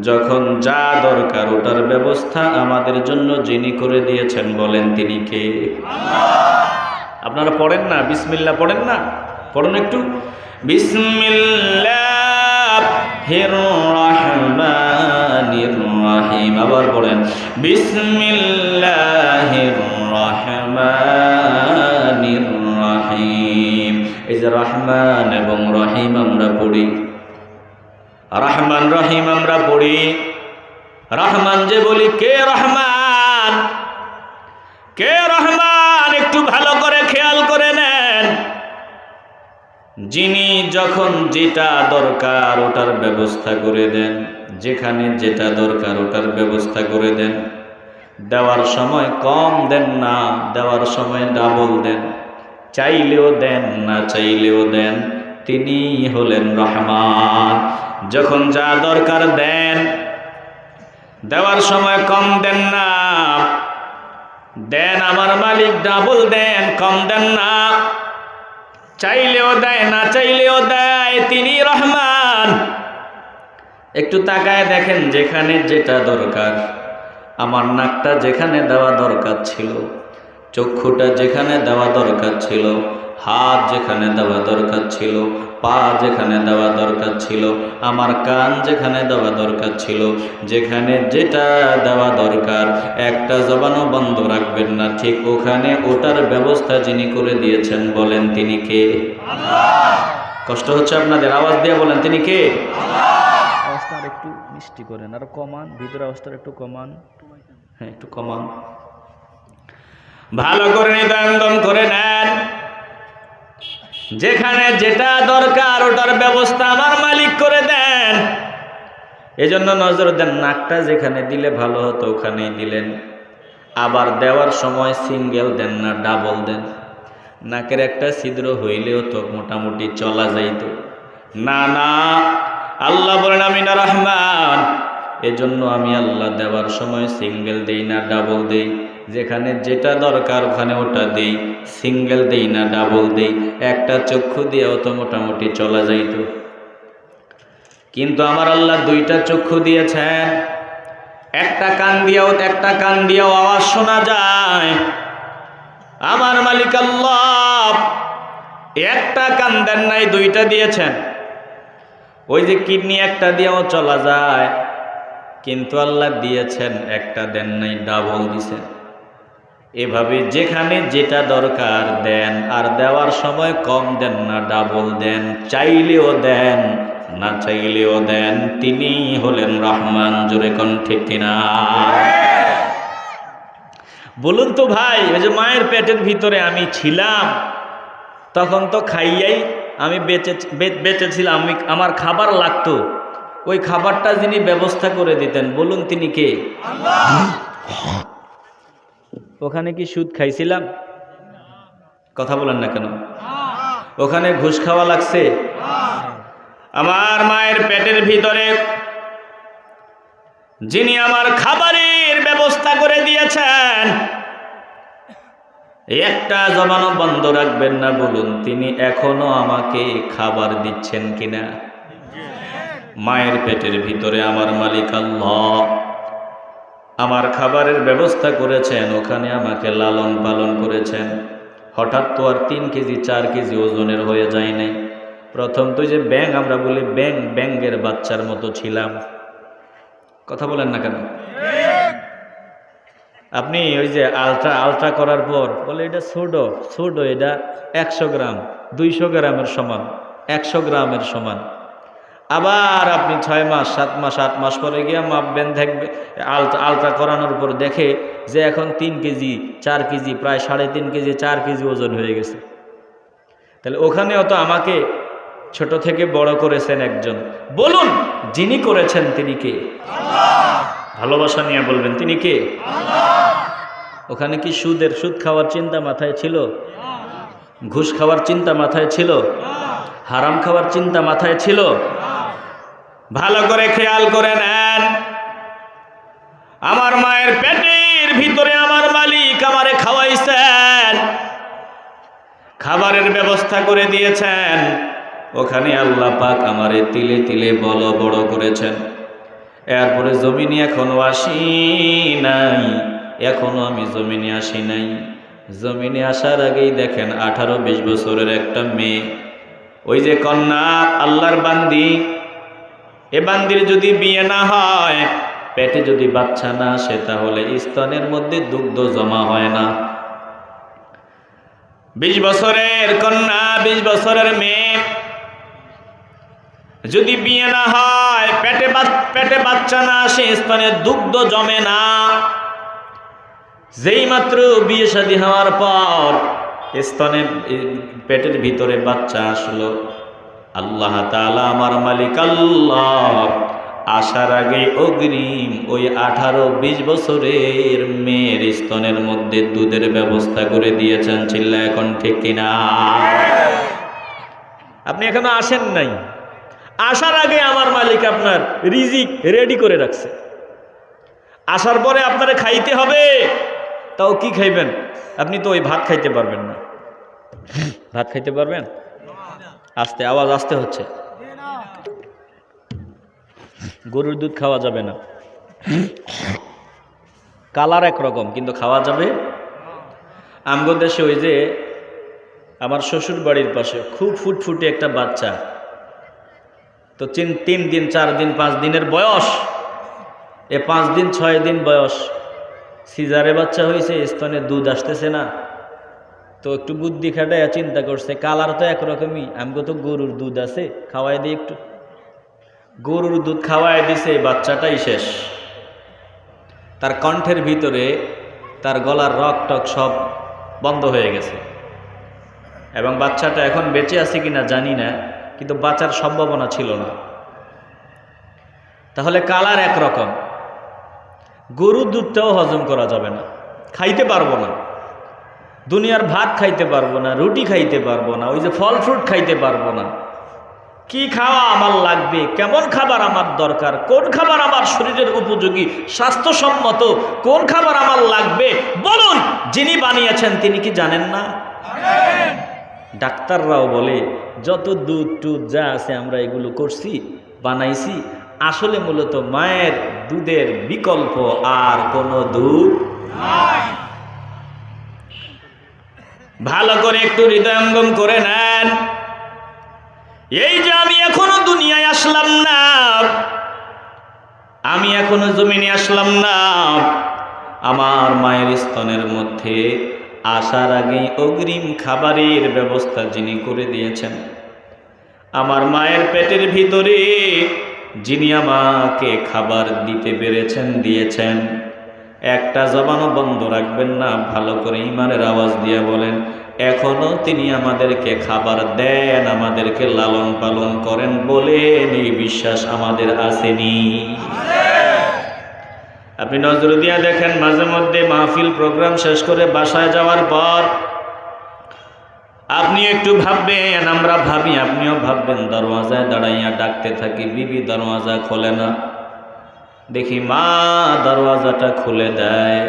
Speaker 1: যখন যা দরকার ওটার ব্যবস্থা আমাদের জন্য যিনি করে দিয়েছেন বলেন তিনি কে? আল্লাহ। আপনারা পড়েন না বিসমিল্লাহ, পড়েন না, পড়ুন একটু বিসমিল্লাহির রহমানির রহিম, আবার পড়েন বিসমিল্লাহির রহমানির রহিম। এই যে রহমান এবং রহিম আমরা পড়ি, রহমান রহিম আমরা পড়ি, রহমান যে বলি, কে রহমান? কে রহমান? একটু ভালো করে খেয়াল করে নেন। যিনি যখন যেটা দরকার ওটার ব্যবস্থা করে দেন, যেখানে যেটা দরকার ওটার ব্যবস্থা করে দেন। দেওয়ার সময় কম দেন না, দেওয়ার সময় ডাবল দেন। চাইলেও দেন, না চাইলেও দেন। তিনি হলেন রহমান। যখন যা দরকার দেন, দেওয়ার সময় কম দেন না, দেন আমার মালিক ডাবল দেন, কম দেন না। চাইলেও দেয়, না চাইলেও দেয়, তিনি রহমান। একটু তাকায় দেখেন, যেখানে যেটা দরকার, আমার নাকটা যেখানে দেওয়া দরকার ছিল, চক্ষুটা যেখানে দেওয়া দরকার ছিল, হাত যেখানে দেওয়া দরকার ছিল, পা যেখানে দেওয়া দরকার ছিল, আমার কান যেখানে দেওয়া দরকার ছিল, যেখানে যেটা দেওয়া দরকার, একটা জবানও বন্ধ রাখবেন না। ঠিক ওখানে ওটার ব্যবস্থা যিনি করে দিয়েছেন, বলেন তিনি কে? আল্লাহ। কষ্ট হচ্ছে আপনাদের? আওয়াজ দিয়ে বলেন তিনি কে? আল্লাহ। আওয়াজটা আর একটু মিষ্টি করেন, আর কমান, ভিতরে আওয়াজটা একটু কমান। হ্যাঁ, একটু কমান। ভালো করে হৃদয়ঙ্গম করে নেন। যেখানে যেটা দরকার ওটার ব্যবস্থা আমার মালিক করে দেন। এজন্য নজর দেন, নাকটা যেখানে দিলে ভালো হতো ওখানেই দিলেন। আবার দেওয়ার সময় সিঙ্গেল দেন না, ডাবল দেন। নাকের একটা ছিদ্র হইলেও তো মোটামুটি চলা যাইত। না না, আল্লাহ বলেন আমি না রহমান, এজন্য আমি আল্লাহ দেওয়ার সময় সিঙ্গেল দেই না, ডাবল দেই। যেখানে যেটা দরকার ওখানে ওটা দেই, সিঙ্গেল দেই না, ডাবল দেই। একটা চক্ষু দিয়েও তো মোটামুটি চলা যাইত, কিন্তু আমার আল্লাহ দুইটা চক্ষু দিয়েছেন। একটা কান দিয়েও আওয়াজ শোনা যায়। আমার মালিক আল্লাহ একটা কান দেন নাই, দুইটা দিয়েছেন। ওই যে কিডনি একটা দিয়েও চলা যায়, কিন্তু আল্লাহ দিয়েছেন, একটা দেন নাই, ডাবল দিছেন। এভাবে যেখানে যেটা দরকার দেন, আর দেওয়ার সময় কম দেন না, ডাবল দেন। চাইলেও দেন, না চাইলেও দেন। তিনি হলেন রহমান। জোরে কোন ঠিক কিনা? বলুন তো ভাই, ওই যে মায়ের পেটের ভিতরে আমি ছিলাম, তখন তো খাইয়াই আমি বেঁচেছিলাম, আমার খাবার লাগতো। ওই খাবারটা যিনি ব্যবস্থা করে দিতেন, বলুন তিনি কে? আল্লাহ। ওখানে কি সুদ খাইছিলাম? কথা বলেন না কেন? ওখানে ঘুষ খাওয়া লাগছে? আমার মায়ের পেটের ভিতরে যিনি আমার খাবারের ব্যবস্থা করে দিয়েছেন, একটা জবানও বন্ধ রাখবেন না। বলুন তিনি এখনো আমাকে খাবার দিচ্ছেন কিনা? মায়ের পেটের ভিতরে আমার মালিক আল্লাহ আমার খাবারের ব্যবস্থা করেছেন, ওখানে আমাকে লালন পালন করেছেন। হঠাৎ তো আর 3 কেজি 4 কেজি ওজনের হয়ে যায় নাই। প্রথম তো যে ব্যাঙ, আমরা বলি ব্যাঙের বাচ্চার মতো ছিলাম। কথা বলেন না কেন? আপনি ওই যে আলট্রা করার পর বলে এটা ছোট, এটা 100 গ্রাম 200 গ্রামের সমান, 100 গ্রামের সমান। আবার আপনি 6 মাস 7 মাস 8 মাস পরে গিয়ে মাপবেন, দেখবে আলট্রা করানোর পর দেখে যে এখন 3 কেজি 4 কেজি, প্রায় 3.5 কেজি 4 কেজি ওজন হয়ে গেছে। তাহলে ওখানেও তো আমাকে ছোট থেকে বড় করেছেন একজন। বলুন যিনি করেছেন তিনি কে? আল্লাহ। ভালোবাসা নিয়ে বলবেন তিনি কে? আল্লাহ। ওখানে কি সুদ খাওয়ার চিন্তা মাথায় ছিল? ঘুষ খাওয়ার চিন্তা মাথায় ছিল? হারাম খাওয়ার চিন্তা মাথায় ছিল? ভালো করে খেয়াল করে নেন। আমার মায়ের পেটের ভিতরে আমার মালিক আমারে খাওয়াইছেন, খাবারের ব্যবস্থা করে দিয়েছেন। ওখানে আল্লাহ পাক আমারে তিলে তিলে বড় করেছেন। এরপরে জমিনে এখনো আসি নাই, এখনো আমি জমিনে আসি নাই। জমিনে আসার আগেই দেখেন 18-20 বছরের একটা মেয়ে, ওই যে কন্যা, আল্লাহর বান্দি। এ বান্দির যদি বিয়ে না হয়, পেটে যদি বাচ্চা না আসে, তাহলে স্তনের মধ্যে দুগ্ধ জমা হয় না। 20 বছরের কন্যা, 20 বছরের মেয়ে, যদি বিয়ে না হয়, পেটে বাচ্চা না আসে, স্তনে দুগ্ধ জমে না, যেই মাত্র বিয়ে শাদী হওয়ার পর স্তনে পেটের ভিতরে বাচ্চা আসলো, আল্লাহ তাআলা আমার মালিক আল্লাহ আসার আগে অগ্রিম ওই 18-20 বছরের মেয়ের স্তনের মধ্যে দুধের ব্যবস্থা করে দিয়েছেন। চিল্লা এখন ঠিক কিনা? আপনি এখনো আসেন নাই, আসার আগে আমার মালিক আপনার রিজিক রেডি করে রাখছে। আসার পরে আপনারে খাইতে হবে, তাও কি খাইবেন? আপনি তো ওই ভাত খাইতে পারবেন না। ভাত খাইতে পারবেন? আস্তে, আওয়াজ আসতে হচ্ছে। গরুর দুধ খাওয়া যাবে না, কালার একরকম কিন্তু খাওয়া যাবে। আমগো দেশে ওই যে আমার শ্বশুর বাড়ির পাশে খুব ফুটফুটে একটা বাচ্চা, তো 3 দিন 4 দিন 5 দিনের বয়স, 5 দিন 6 দিন বয়স, সিজারে বাচ্চা হয়েছে, স্তনে দুধ আসতেছে না। তো একটু বুদ্ধি খাটায় চিন্তা করছে, কালার তো একরকমই, আমগো তো গরুর দুধ আছে, খাওয়াই দিই একটু। গরুর দুধ খাওয়াই দিছে, বাচ্চাটাই শেষ। তার কণ্ঠের ভিতরে তার গলার রক টক সব বন্ধ হয়ে গেছে, এবং বাচ্চাটা এখন বেঁচে আছে কিনা জানি না, কিন্তু বাঁচার সম্ভাবনা ছিল না। তাহলে কালার একরকম, গরুর দুধটাও হজম করা যাবে না, খাইতে পারবো না, দুনিয়ার ভাত খাইতে পারবো না, রুটি খাইতে পারবো না, ওই যে ফল ফ্রুট খাইতে পারবো না। কি খাওয়া আমার লাগবে, কেমন খাবার আমার দরকার, কোন খাবার আমার শরীরের উপযোগী স্বাস্থ্যসম্মত, কোন খাবার আমার লাগবে বলুন, যিনি বানিয়েছেন তিনি কি জানেন না? ডাক্তাররাও বলে যত দুধ টুধ যা আছে আমরা এগুলো করছি, বানাইছি, আসলে মূলত মায়ের দুধের বিকল্প আর কোনো দুধ নাই। ভালো করে একটু হৃদয়ঙ্গম করে নেন। এই যে আমি এখনো দুনিয়ায় আসলাম না, আমি এখনো জমিনে আসলাম না, আমার মায়ের স্তনের মধ্যে আসার আগে অগ্রিম খাবারের ব্যবস্থা যিনি করে দিয়েছেন, আমার মায়ের পেটের ভিতরে যিনি আমাকে খাবার দিতে পেরেছেন, দিয়েছেন, একটা জবানও বন্ধ রাখবেন না। ভালো করে ইমানের আওয়াজ দিয়ে বলেন, এখনো তিনি আমাদেরকে খাবার দেন, আমাদেরকে লালন পালন করেন, বলেন এই বিশ্বাস আমাদের আসেনি? আপনি নজর দিয়া দেখেন, মাঝে মধ্যে মাহফিল প্রোগ্রাম শেষ করে বাসায় যাওয়ার পর আপনি একটু ভাববেন, আমরা ভাবি, আপনিও ভাববেন, দরওয়াজায় দাঁড়াইয়া ডাকতে থাকি, বিবি দরওয়াজা খোলে না, দেখি মা দরওয়াজাটা খুলে দেয়।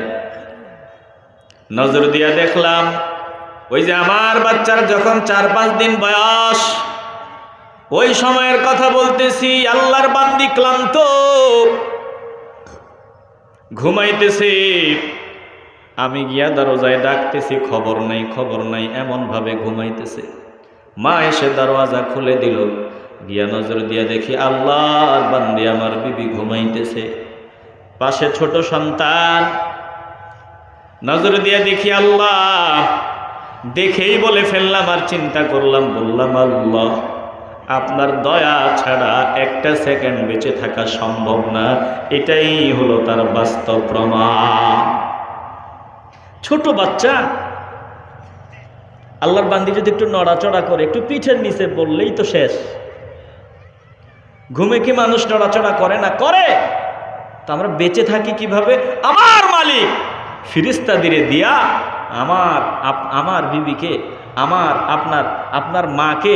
Speaker 1: নজর দিয়া দেখলাম, ওই যে আমার বাচ্চার যখন 4-5 দিন বয়স, ওই সময়ের কথা বলতেছি, আল্লাহর বান্দি ক্লান্ত, ঘুমাইতেছে, আমি গিয়া দরজায় ডাকতেছি, খবর নাই খবর নাই, এমন ভাবে ঘুমাইতেছে। মা এসে দরওয়াজা খুলে দিল, গিয়া নজর দিয়া দেখি আল্লাহর বান্দি আমার বিবি ঘুমাইতেছে, পাশে ছোট সন্তান। নজর দিয়া দেখি আল্লাহ, দেখেই বলে ফেললাম আর চিন্তা করলাম, বললাম আল্লাহ আপনার দয়া ছাড়া একটা সেকেন্ড বেঁচে থাকা সম্ভব না, এটাই হলো তার বাস্তব প্রমাণ। ছোট বাচ্চা, আল্লাহর বান্দি যদি একটু নড়াচড়া করে, একটু পিঠের নিচে বললেই তো শেষ। ঘুমে কি মানুষ নড়াচড়া করে না? করে। তো আমরা বেঁচে থাকি কিভাবে? আমার মালিক ফিরিস্তা দিয়ে দিয়া আমার বিবিকে, আপনার মাকে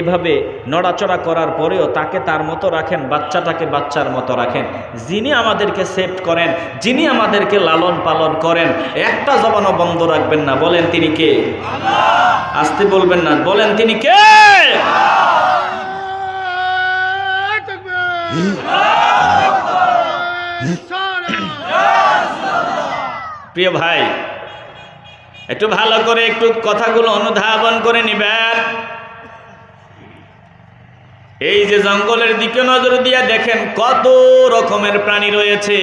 Speaker 1: এভাবে নড়াচড়া করার পরেও তাকে তার মতো রাখেন, বাচ্চাটাকে বাচ্চার মতো রাখেন। যিনি আমাদেরকে সেভ করেন, যিনি আমাদেরকে লালন পালন করেন, একটা জবানও বন্ধ রাখবেন না, বলেন তিনি কে? আল্লাহ। আসতে বলবেন না, বলেন তিনি কে? প্রিয় ভাই, একটু ভালো করে একটু কথাগুলো অনুধাবন করে নিবেন। এই যে জঙ্গলের দিকে নজর দিয়ে দেখেন কত রকমের প্রাণী রয়েছে,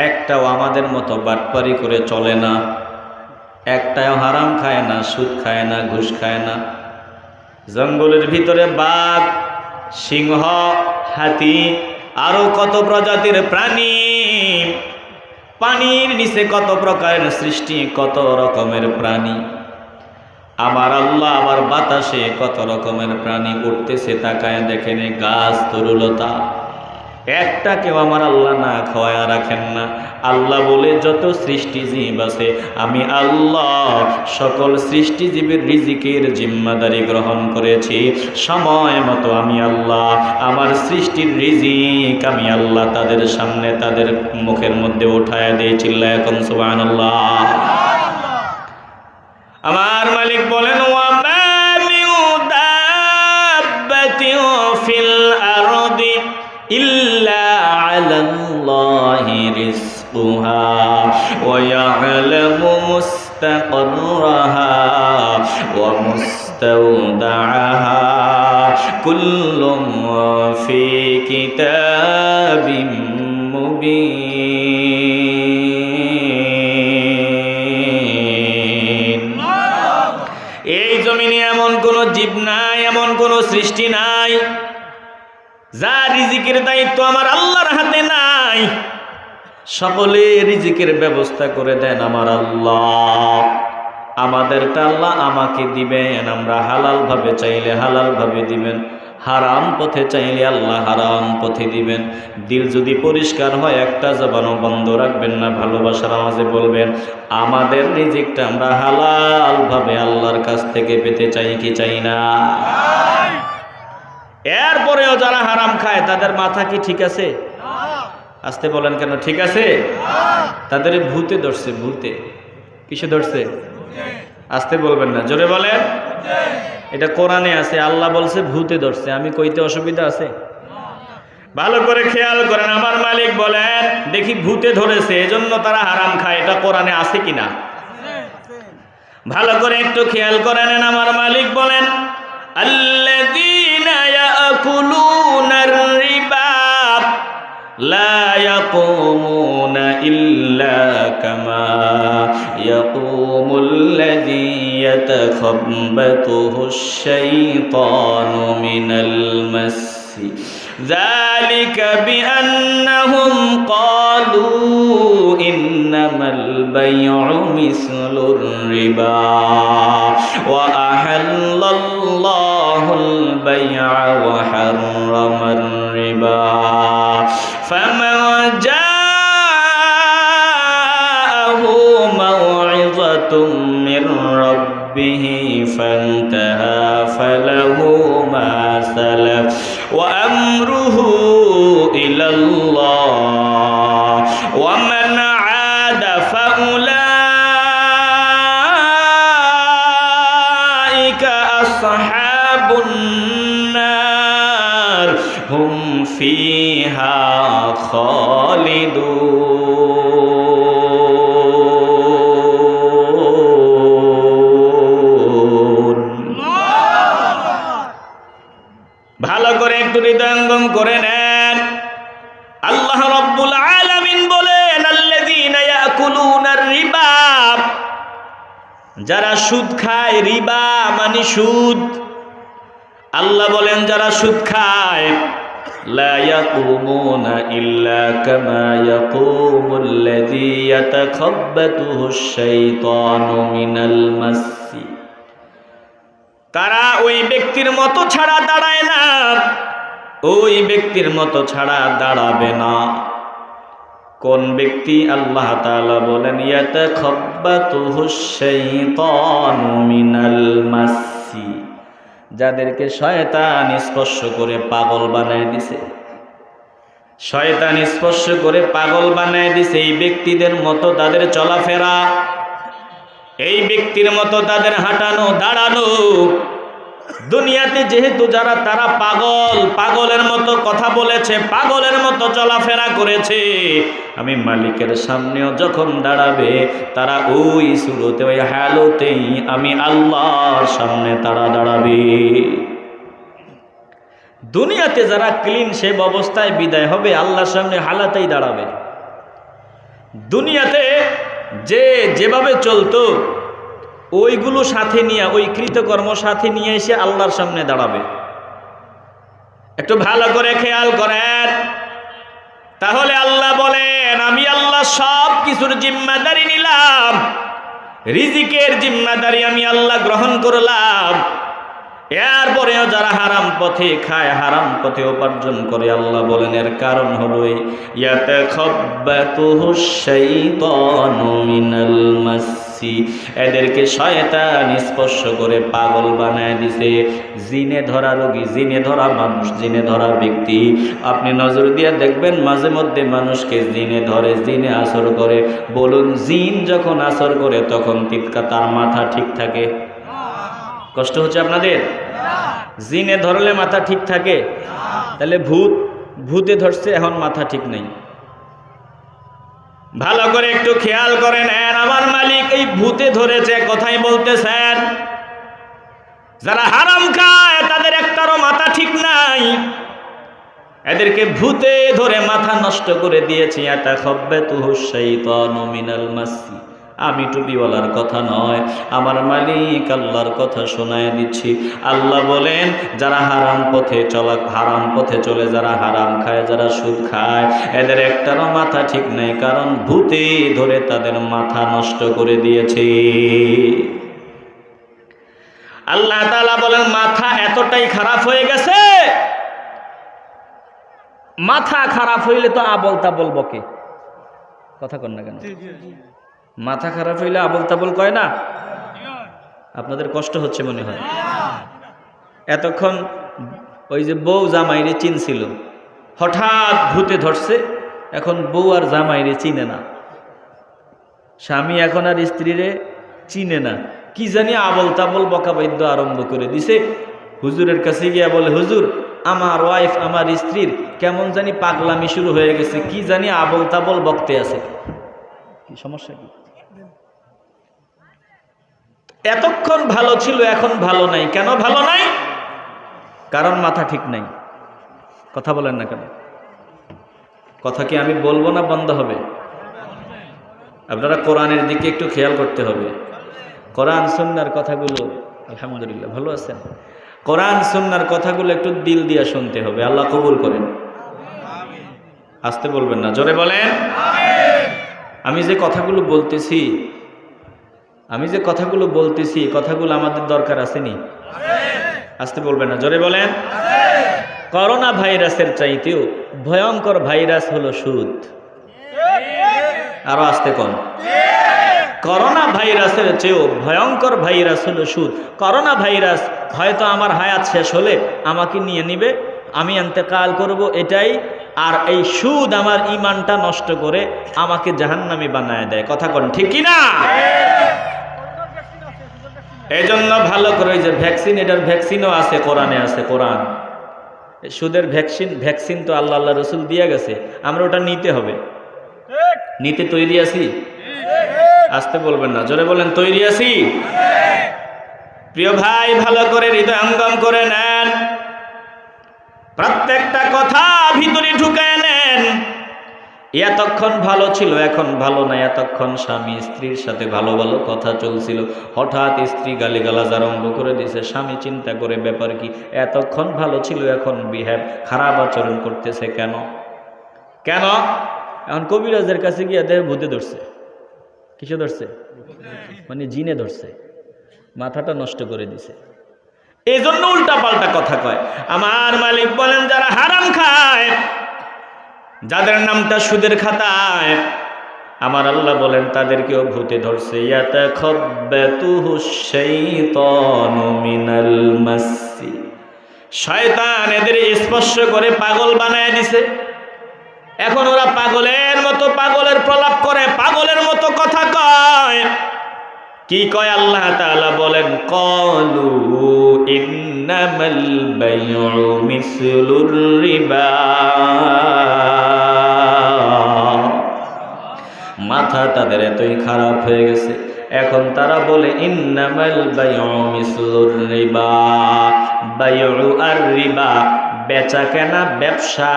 Speaker 1: একটাও আমাদের মতো বাটপারি করে চলে না, একটাও হারাম খায় না, সুদ খায় না, ঘুষ খায় না। জঙ্গলের ভিতরে বাঘ, সিংহ, হাতি, আরো কত প্রজাতির প্রাণী, পানির নিচে কত প্রকারের সৃষ্টি, কত রকমের প্রাণী। আমার আল্লাহ আবার বাতাসে কত রকমের প্রাণী উঠতেছে, তাকায় দেখেন গাছ, তরুলতা, একটা কেউ আমার আল্লাহ না খাওয়ায় রাখেন না। আল্লাহ বলে যত সৃষ্টিজীব আছে আমি আল্লাহ সকল সৃষ্টিজীবের রিজিকের জিম্মাদারি গ্রহণ করেছি। সময় মতো আমি আল্লাহ আমার সৃষ্টির রিজিক আমি আল্লাহ তাদের সামনে, তাদের মুখের মধ্যে উঠায় দিয়ে চিল্লায় এখন সুবহানাল্লাহ। আমার মালিক বলেন ওয়া মা মিন দাব্বাতিন ফিল আরদি ইল্লা আলাল্লাহি রিজকুহা ওয়া ইয়ালামু মুস্তাকররাহা ওয়া মুস্তাওদাআহা কুল্লুম ফি কিতাবিম মুবিন। এই জমিনে এমন কোন জীব নাই, এমন কোন সৃষ্টি নাই যার রিজিকের দায়িত্ব আমার আল্লাহর হাতে নাই। সকলে রিজিকের ব্যবস্থা করে দেন আমার আল্লাহ। আমাদেরটা আল্লাহ আমাকে দিবেন, আমরা হালাল ভাবে চাইলে হালাল ভাবে দিবেন, হারাম পথে চাইলে আল্লাহ হারাম পথে দিবেন। দিল যদি পরিষ্কার হয় একটা জবানও বন্ধ রাখবেন না, ভালোবাসার আওয়াজে বলবেন আমাদের রিজিকটা আমরা হালাল ভাবে আল্লাহর কাছ থেকে পেতে চাই কি চাই না? এরপরেও যারা হারাম খায় তাদের মাথা কি ঠিক আছে? আসতে বলেন কেন ঠিক আছে? তাদের ভূতে ধরছে, ভূতে। কিসে ধরছে? আসতে বলবেন না, জোরে বলেন। এটা কোরআনে আছে, আল্লাহ বলছে ভূতে ধরছে। আমি কইতে অসুবিধা আছে? ভালো করে খেয়াল করেন, আমার মালিক বলেন দেখি ভূতে ধরেছে এজন্য তারা হারাম খায়, এটা কোরআনে আছে কিনা? ভালো করে একটু খেয়াল করে নেন। আমার মালিক বলেন আল্লাযীনা ইয়াকুলুনার রিবা লা ইয়াকুমুনা ইল্লা কামা ইয়াকুমুল্লাযী ইয়াতাখাব্বাতুহুশ শাইতানু মিনাল মাসসি যালিকা বিআন্নাহুম ক্বালু ইন্নামাল বাই'উ মিসলুর রিবা ওয়া আহাল্লাল্লাহুল বাই'a ওয়া হাররামার রিবা ফামান জাআহু মাউ'izatun মির রাব্বিহি ফান্তাহা ফালাহু মা সালাফ ওয়া আমরুহু ইলাল্লাহ ওয়া মান আদা ফাউলাইকা আসহাবুন নার হুম ফিহা খালিদুন। ভালো করে একটু হৃদয়ঙ্গম করে নেন। আল্লাহ রাব্বুল আলামিন বলেন আল্লাযীনা ইয়াকুলুনার রিবা, যারা সুদ খায়, রিবা মানে সুদ। আল্লাহ বলেন যারা সুদ খায় লা ইয়াকুমুনা ইল্লা কামা ইয়াকুমুল্লাযী ইয়াতাখাব্বাতুহুশ শাইতানু মিনাল মাসসি, তারা ওই ব্যক্তির মতো ছাড়া দাঁড়ায় না, ওই ব্যক্তির মতো ছাড়া দাঁড়াবে না। কোন ব্যক্তি? আল্লাহ তাআলা বলেন ইয়াতাখাব্বাতুহুশ শাইতানু মিনাল মাসসি, যাদেরকে শয়তান স্পর্শ করে পাগল বানায় দিছে। শয়তান স্পর্শ করে পাগল বানায় দিছে, এই ব্যক্তিদের মতো তাদের চলাফেরা, এই ব্যক্তির মতো তাদের হাঁটানো দাঁড়ানো। দুনিয়াতে যেহেতু যারা তারা পাগল, পাগলের মতো কথা বলেছে, পাগলের মতো চলাফেরা করেছে, আমি মালিকের সামনেও যখন দাঁড়াবে তারা ওই সুরতে, ওই হালতেই আমি আল্লাহর সামনে তারা দাঁড়াবে। দুনিয়াতে যারা ক্লিন শেভ অবস্থায় বিদায় হবে আল্লাহর সামনে হালাতেই দাঁড়াবে। দুনিয়াতে যে যেভাবে চলতো ওইগুলো সাথে নিয়ে, ওই কৃতকর্ম সাথে নিয়ে এসে আল্লাহর সামনে দাঁড়াবে। একটু ভালো করে খেয়াল করেন। তাহলে আল্লাহ বলেন, আমি আল্লাহ সব কিছুর জিম্মাদারি নিলাম, রিজিকের জিম্মাদারি আমি আল্লাহ গ্রহণ করলাম। এরপরেও যারা হারাম পথে খায়, হারাম পথে উপার্জন করে, আল্লাহ বলেন এর কারণ হলো ইয়াতাখাব্বাতুহুশ শাইতানু মিনাল মাসসি, এদেরকে শয়তান স্পর্শ করে পাগল বানায় দিছে। জিনে ধরা রোগী, জিনে ধরা মানুষ, জিনে ধরা ব্যক্তি, আপনি নজর দিয়ে দেখবেন মাঝে মধ্যে মানুষকে জিনে ধরে, জিনে আসর করে। বলুন, জিন যখন আসর করে তখন তার মাথা ঠিক থাকে? কষ্ট হচ্ছে আপনাদের? জিনে ধরলে মাথা ঠিক থাকে? তাহলে ভূতে ধরছে, এখন মাথা ঠিক নেই। ভালো করে একটু খেয়াল করেন। আমার মালিক এই ভূতে ধরেছে কথাই বলতেছেন। যারা হারাম খায় তাদের একটারও মাথা ঠিক নাই, এদেরকে ভূতে ধরে মাথা নষ্ট করে দিয়েছে। ইয়াতাখাব্বাতুহুশ শাইতানু মিনাল মাসসি, আমি টুপিওয়ালার কথা নয়, আমার মালিক আল্লাহর কথা শোনায় দিচ্ছি। আল্লাহ বলেন, যারা হারাম পথে চলে, যারা হারাম খায়, যারা সুদ খায়, এদের একটারও মাথা ঠিক নেই, কারণ ভূতে ধরে তাদের মাথা নষ্ট করে দিয়েছে। আল্লাহ তাআলা বলেন, মাথা এতটাই খারাপ হয়ে গেছে, মাথা খারাপ হইলে তো আবল তাবল বকে। কথা কন না কেন? মাথা খারাপ হইলে আবল তাবল কয় না? আপনাদের কষ্ট হচ্ছে মনে হয়। এতক্ষণ ওই যে বউ জামাইরে চিনছিল, হঠাৎ ভূতে ধরছে, এখন বউ আর জামাইরে চিনে না, স্বামী এখন আর স্ত্রীরে চিনে না, কি জানি আবল তাবল বকাবাদ্য আরম্ভ করে দিছে। হুজুরের কাছে গিয়া বলে, হুজুর, আমার ওয়াইফ, আমার স্ত্রীর কেমন জানি পাগলামি শুরু হয়ে গেছে, কি জানি আবল তাবল বকতে আছে। কি সমস্যা? কি এতক্ষণ ভালো ছিল, এখন ভালো নাই? কেন ভালো নাই? কারণ মাথা ঠিক নাই। কথা বলেন না কেন? কথা কি আমি বলবো না বন্ধ হবে? আপনারা কোরআনের দিকে একটু খেয়াল করতে হবে। কোরআন সুন্নাহর কথাগুলো, আলহামদুলিল্লাহ ভালো আছেন, কোরআন সুন্নাহর কথাগুলো একটু দিল দিয়ে শুনতে হবে। আল্লাহ কবুল করেন। আসতে বলবেন না, জোরে বলেন। আমি যে কথাগুলো বলতেছি, কথাগুলো আমাদের দরকার আসেনি? আসতে বলবেন না, জোরে বলেন। করোনা ভাইরাসের চাইতেও ভয়ঙ্কর ভাইরাস হলো সুদ। আরো আসতে কন। করোনা ভাইরাসের চেয়েও ভয়ঙ্কর ভাইরাস হলো সুদ। করোনা ভাইরাস হয়তো আমার হায়াত শেষ হলে আমাকে নিয়ে নিবে, আমি ইন্তেকাল করব, এটাই। আর এই সুদ আমার ঈমানটা নষ্ট করে আমাকে জাহান্নামী বানায় দেয়। কথা কোন ঠিক কি না? এই জন্য ভালো করে যে ভ্যাকসিন, এটার ভ্যাকসিনও আছে, কোরআনে আছে। কোরআন সুদের ভ্যাকসিন তো আল্লাহ রসুল দিয়ে গেছে, আমরা ওটা নিতে হবে। নিতে তৈরি আছি? আসতে বলবেন না, জোরে বলেন, তৈরি আছি? প্রিয় ভাই, ভালো করে হৃদয়ঙ্গম করে নেন, প্রত্যেকটা কথা ভিতরে ঢুকায় নেন। এতক্ষণ ভালো ছিল, এখন ভালো না। এতক্ষণ স্বামী স্ত্রীর সাথে ভালো ভালো কথা চলছিল, হঠাৎ স্ত্রী গালিগালাজ আরম্ভ করে দিয়েছে। স্বামী চিন্তা করে, ব্যাপার কি? এতক্ষণ ভালো ছিল, এখন খারাপ আচরণ করতেছে কেন? এখন কবিরাজের কাছে গিয়ে দেহ ভূতে ধরছে। কিসে ধরছে? মানে জিনে ধরছে, মাথাটা নষ্ট করে দিছে। এই জন্য উল্টা পাল্টা কথা কয়। আমার মালিক বলেন, যারা হারাম খায়, যাদের নামটা সুদের খাতায়, আমার আল্লাহ বলেন তাদেরকেও ভূতে ধরছে। ইয়াতাখাব্বাতুহুশ শাইতানু মিনাল মাসসি, শয়তান এদের স্পর্শ করে পাগল বানায় দিছে। এখন ওরা পাগলের মতো পাগলের প্রলাপ করে, পাগলের মতো কথা কয়। কি কয়? আল্লাহ তাআলা বলেন, ক্বালু ইন্নামাল বাইউ মিসলুর রিবা। মাথা তাদের এতই খারাপ হয়ে গেছে, এখন তারা বলে ইন্নামাল বাইউ মিসলুর রিবা। বাইউ আর রিবা, বেচা কেনা, ব্যবসা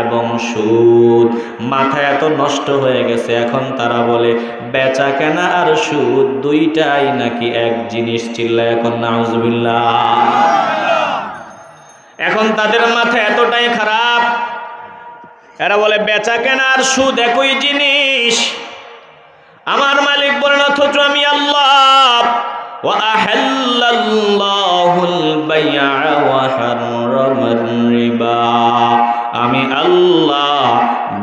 Speaker 1: এবং সুদ। মাথা এত নষ্ট হয়ে গেছে, এখন তারা বলে বেচা কেনা আর সুদ দুইটাই নাকি এক জিনিস। চিল্লায় এখন নাউজুবিল্লাহ। এখন তাদের মাথা এতটাই খারাপ, এরা বলে বেচা কেনা আর সুদ একই জিনিস। আমার মালিক বলেন অথচ আমি আল্লাহ ওয়া আহাল্লাল্লাহুল বাই'a ওয়া হাররামার রিবা, আমি আল্লাহ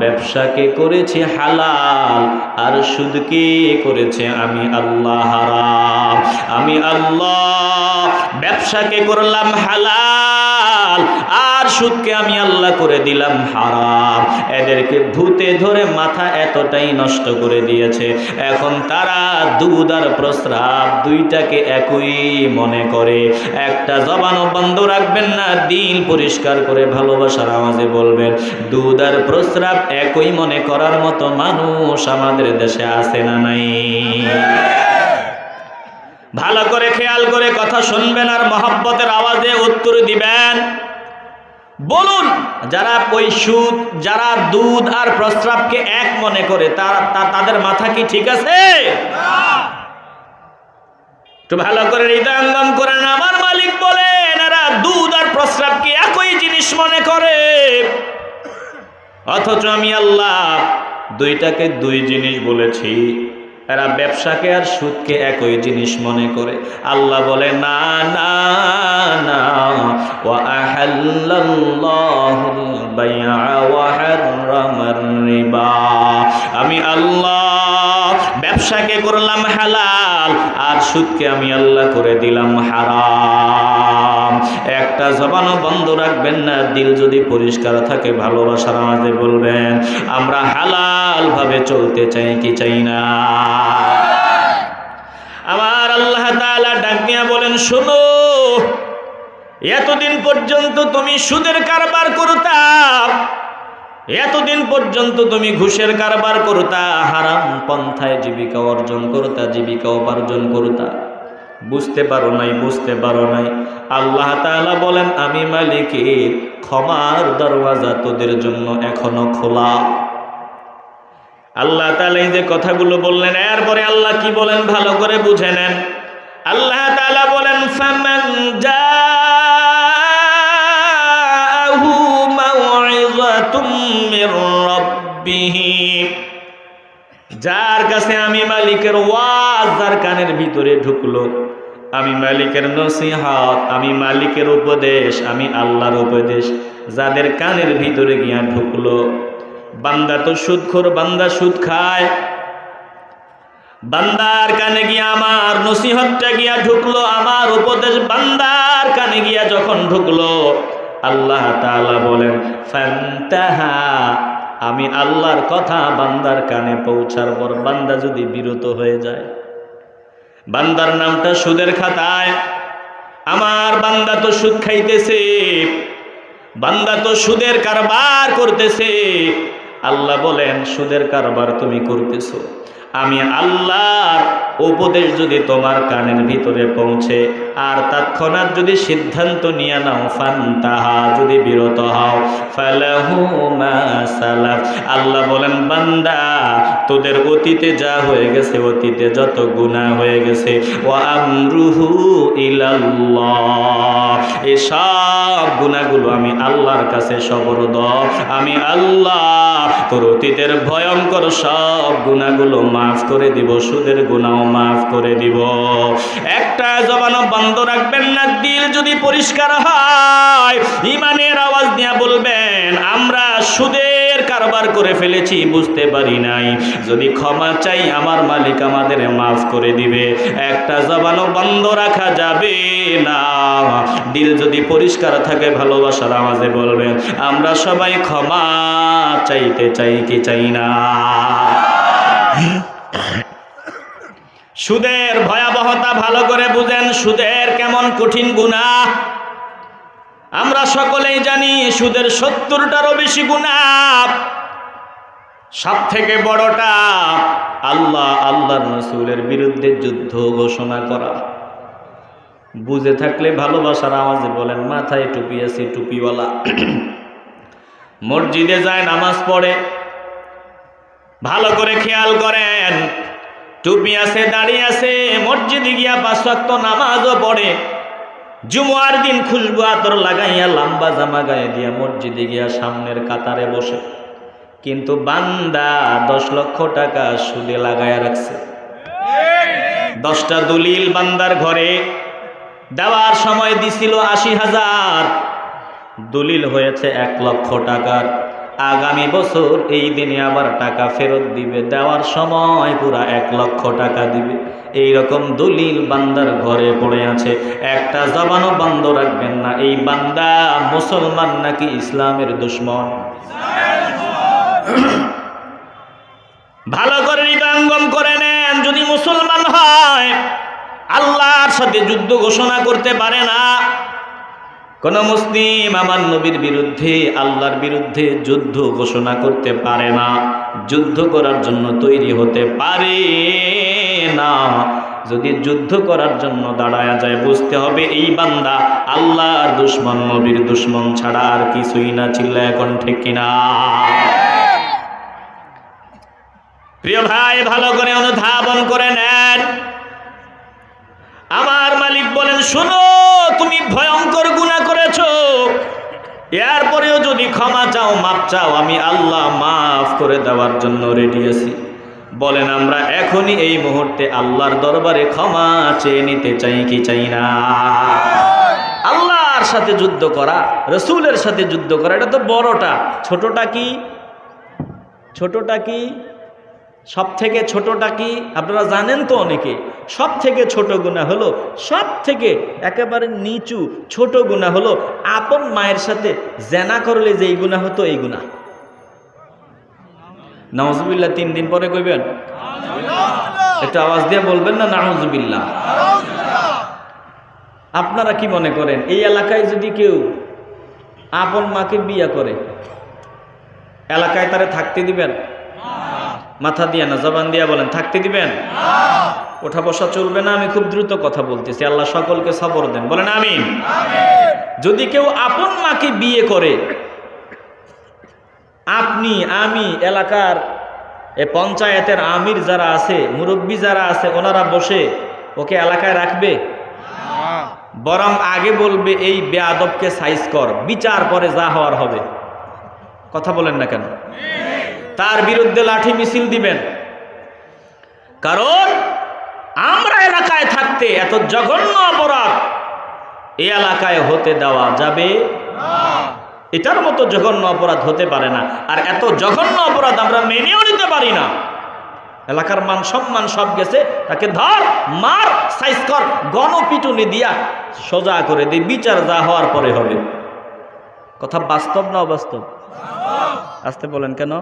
Speaker 1: ব্যবসাকে করেছি হালাল আর সুদকে করেছে আমি আল্লাহ হারাম। আমি আল্লাহ ব্যবসাকে করলাম হালাল আর সুদকে আমি আল্লাহ করে দিলাম হারাম। এদেরকে ভূতে ধরে মাথা এতটাই নষ্ট করে দিয়েছে, এখন তারা দুধ আর প্রস্রাব দুইটাকে একই মনে করে। একটা জবানও বন্ধ রাখবেন না, দিল পরিষ্কার করে ভালোবাসার আওয়াজে বলবেন, দুধ আর প্রস্রাব একই মনে করার মতো মানুষ আমাদের দেশে আছে না নাই? ভালো করে খেয়াল করে কথা শুনবেন আর মহব্বতের আওয়াজে উত্তর দিবেন। বলুন, যারা ওই সুদ, যারা দুধ আর প্রস্রাবকে এক মনে করে তাদের মাথা কি ঠিক আছে? একটু ভালো করে হৃদয়ঙ্গম করেন। আমার মালিক বলেন এরা দুধ আর প্রস্রাবকে একই জিনিস মনে করে, অথচ আমি আল্লাহ দুইটাকে দুই জিনিস বলেছি। এরা ব্যবসাকে আর সুদকে একই জিনিস মনে করে। আল্লাহ বলে না না না, ওয়া আহাল্লাল্লাহুল বাই'a ওয়া হাররামার রিবা, আমি আল্লাহ ব্যবসাকে করলাম হালাল আর সুদকে আমি আল্লাহ করে দিলাম হারাম। একটা জবানও বন্ধ রাখবেন না, দিল যদি পরিষ্কার থাকে ভালোবাসার আওয়াজে বলবেন, আমরা হালাল ভাবে চলতে চাই কি চাই না? আমার আল্লাহ তাআলা ডাক দিয়া বলেন, শোনো, এতদিন পর্যন্ত তুমি সুদের কারবার করতা, এতদিন পর্যন্ত তুমি ঘুষের কারবার করতা, হারাম পন্থায় জীবিকা অর্জন করতা, জীবিকা উপার্জন করতা। বুঝতে পারো নাই, বুঝতে পারো নাই। আল্লাহ তাআলা বলেন, আমি মালিকের ক্ষমার দরওয়াজা তোদের জন্য এখনো খোলা। আল্লাহ তাআলা এই যে কথাগুলো বললেন, এরপরে আল্লাহ কি বলেন ভালো করে বুঝে নেন। আল্লাহ তাআলা বলেন, ফামান জাআহু মাউইযাতুম মির রাব্বিহ, যার কাছে আমি মালিকের ওয়াজ যার কানের ভিতরে ঢুকলো, আমি মালিকের নসিহত, আমি মালিকের উপদেশ, আমি আল্লাহর উপদেশ যাদের কানের ভিতরে গিয়া ঢুকলো। বান্দা তো সুদখোর, বান্দা সুদ খায়, বান্দার কানে গিয়া আমার নসিহতটা গিয়া ঢুকলো, আমার উপদেশ বান্দার কানে গিয়া যখন ঢুকলো, আল্লাহ তাআলা বলেন ফান্তাহা, আমি আল্লাহর কথা বান্দার কানে পৌঁছার পর বান্দা যদি বিরত হয়ে যায়, বান্দার নামটা সুদের খাতায়, আমার বান্দা তো সুদ খাইতেছে, বান্দা তো সুদের কারবার করতেছে, আল্লাহ বলেন সুদের কারবার তুমি করতেছো, আমি আল্লাহর উপদেশ যদি তোমার কানের ভিতরে পৌঁছে আর তৎক্ষণাৎ যদি সিদ্ধান্ত নিয়ে নাও, ফান্তাহা, যদি বিরত হও, ফালাহু মা সালাফ, আল্লাহ বলেন বান্দা তোদের অতীতে যা হয়ে গেছে, অতীতে যত গুনাহ হয়ে গেছে, ওয়া আমরুহু ইলাল্লাহ, এই সব গুনাহগুলো আমি আল্লাহর কাছে সবরদ, আমি আল্লাহ তোর অতীতের ভয়ঙ্কর সব গুনাহগুলো মাফ করে দিব, সুদের গুনাহ মাফ করে দিব। একটা জবানও বন্ধ রাখবেন না, দিল যদি পরিষ্কার হয় ঈমানের আওয়াজ দিয়ে বলবেন, আমরা সুদের কারবার করে ফেলেছি, বুঝতে পারি নাই, যদি ক্ষমা চাই আমার মালিক আমাদের মাফ করে দিবে। একটা জবানও বন্ধ রাখা যাবে না, দিল যদি পরিষ্কার থাকে ভালোবাসার আওয়াজে বলবেন, আমরা সবাই ক্ষমা চাইতে চাই কি চাই না? সুদের ভয়াবহতা ভালো করে বুঝেন, সুদের কেমন কঠিন গুনাহ আমরা সকলেই জানি। সুদের 70টারও বেশি গুনাহ, সব থেকে বড়টা আল্লাহর রাসূলের বিরুদ্ধে যুদ্ধ ঘোষণা করা। বুঝে থাকলে ভালোবাসার আওয়াজে বলেন, মাথায় টুপি আছে, টুপিওয়ালা মসজিদে যায়, নামাজ পড়ে। ভালো করে খেয়াল করেন, টুপি আছে, দাড়ি আছে, মসজিদে গিয়া 5 ওয়াক্ত নামাজও পড়ে। জুমার দিন খুশবু আতর লাগাইয়া লম্বা জামা গায়ে দিয়া মসজিদে গিয়া সামনের কাতারে বসে। কিন্তু বান্দা 10 লক্ষ টাকা সুদে লাগাইয়া রাখছে। 10টা দলিল বান্দার ঘরে দেওয়ার সময় দিছিল 80,000, দলিল হয়েছে 1 লক্ষ টাকার। আগামী বছর এই দিনে আবার টাকা ফেরত দিবে, দেওয়ার সময় পুরা 1 লক্ষ টাকা দিবে। এই রকম দলিল বান্দার ঘরে পড়ে আছে, একটা জবানও বন্ধ রাখবেন না। এই বান্দা মুসলমান নাকি ইসলামের দুশমন? ভালো করে হৃদয়ঙ্গম করে নেন। যদি মুসলমান হয়, আল্লাহর সাথে যুদ্ধ ঘোষণা করতে পারে না। কোন মুসলিম আমার নবীর বিরুদ্ধে, আল্লাহর বিরুদ্ধে যুদ্ধ ঘোষণা করতে পারে না, যুদ্ধ করার জন্য তৈরি হতে পারে না। যদি যুদ্ধ করার জন্য দাঁড়ায়া যায়, বুঝতে হবে এই বান্দা আল্লাহর দুশমন, নবীর দুশমন ছাড়া আর কিছুই না। চিল্লায় এখন ঠিক কিনা? প্রিয় ভাই, ভালো করে অনুধাবন করে নেন। আমার মালিক বলেন, শোনো, তুমি ভয়ঙ্কর গুনাহ করেছো, এরপরেও যদি ক্ষমা চাও, মাপ চাও, আমি আল্লাহ মাফ করে দেওয়ার জন্য রেডি আছি। বলেন, আমরা এখনই এই মুহূর্তে আল্লাহর দরবারে ক্ষমা চেয়ে নিতে চাই কি চাই না? আল্লাহর সাথে যুদ্ধ করা, রসুলের সাথে যুদ্ধ করা, এটা তো বড়টা। ছোটটা কি? ছোটটা কি? সব থেকে ছোটটা কি আপনারা জানেন তো? অনেকে সব থেকে ছোট গুনাহ হলো, সব থেকে একেবারে নিচু ছোট গুনাহ হলো আপন মায়ের সাথে জেনা করলে যেই গুনাহ হতো, এই গুনাহ। নাউজুবিল্লাহ 3 দিন পরে কইবেন, একটু আওয়াজ দিয়ে বলবেন না নাউজুবিল্লাহ। আপনারা কি মনে করেন, এই এলাকায় যদি কেউ আপন মাকে বিয়ে করে, এলাকায় তারে থাকতে দিবেন? মাথা দিয়ে না, জবান দিয়া বলেন, থাকতে দিবেন? ওঠা বসা চলবে না। আমি খুব দ্রুত কথা বলতেছি, আল্লাহ সকলকে সবর দেন, বলেন আমিন। যদি কেউ আপন মাকে বিয়ে করে, আপনি, আমি, এলাকার পঞ্চায়েতের আমির যারা আছে, মুরব্বী যারা আছে, ওনারা বসে ওকে এলাকায় রাখবে? বরং আগে বলবে, এই বেয়াদবকে সাইজ কর, বিচার পরে যা হওয়ার হবে। কথা বলেন না কেন? তার বিরুদ্ধে লাঠি মিছিল দিবেন। কারণ আমরা এলাকায় থাকতে এত জঘন্য অপরাধ এই এলাকায় হতে দেওয়া যাবে না। এটার মতো জঘন্য অপরাধ হতে পারে না। আর এত জঘন্য অপরাধ আমরা মেনেও নিতে পারি না। এলাকার মান সম্মান সব গেছে, তাকে ধর, মার, সাইজ কর, গণপিটুনি দিয়া সোজা করে দিই, বিচার যা হওয়ার পরে হবে। কথা বাস্তব না অবাস্তব? আসতে বলেন কেন?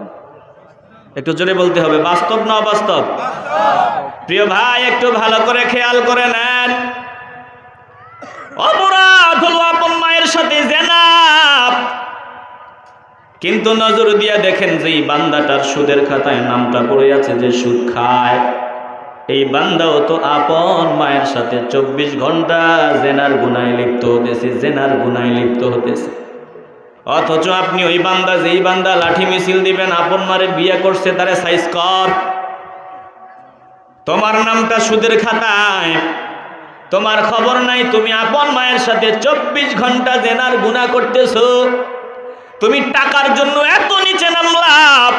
Speaker 1: একটু জোরে বলতে হবে, বাস্তব না অবাস্তব? প্রিয় ভাই, একটু ভালো করে খেয়াল করে নেন। অপরাধ হলো আপন মায়ের সাথে জেনা। কিন্তু নজর দিয়া দেখেন যে এই বান্দাটার সুদের খাতায় নামটা পড়ে আছে, যে সুদ খায়, এই বান্দাও তো আপন মায়ের সাথে 24 ঘন্টা জেনার গুনায় লিপ্ত হতেছে, জেনার গুনায় লিপ্ত হতেছে। অথচ আপনি ওই বান্দা, যেই বান্দা লাঠি মিছিল দিবেন, আপন মারে বিয়ে করছে, তারে সাইজ কর, তোমার নামটা সুদের খাতায়, তোমার খবর নাই, তুমি আপন মায়ের সাথে 24 ঘন্টা জেনার গুনাহ করতেছো। তুমি টাকার জন্য এত নিচে নামলাম,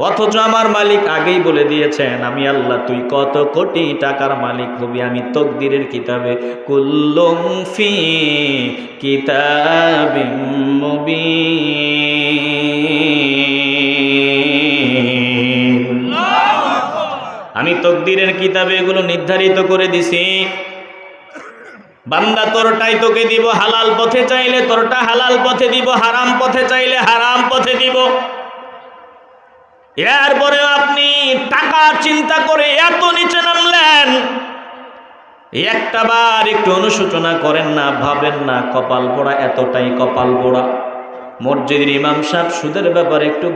Speaker 1: অথচ আমার মালিক আগেই বলে দিয়েছেন, আমি আল্লাহ, তুই কত কোটি টাকার মালিক হবি আমি তকদিরের কিতাবে, কুল্লুম ফি কিতাবিম মুবিন। আমি তকদিরের কিতাবে এগুলো নির্ধারিত করে দিছি। বান্দা, তোরটাই তোকে দিব, হালাল পথে চাইলে তোরটা হালাল পথে দিব, হারাম পথে চাইলে হারাম পথে দিব। এরপরেও আপনি টাকা চিন্তা করে এত নিচে নামলেন, একটা বার একটু অনুশোচনা করেন না, ভাবেন না কপাল পোড়া, এতটাই কপাল পোড়া। মসজিদের ইমাম সাহেব সুদের ব্যাপারে একটু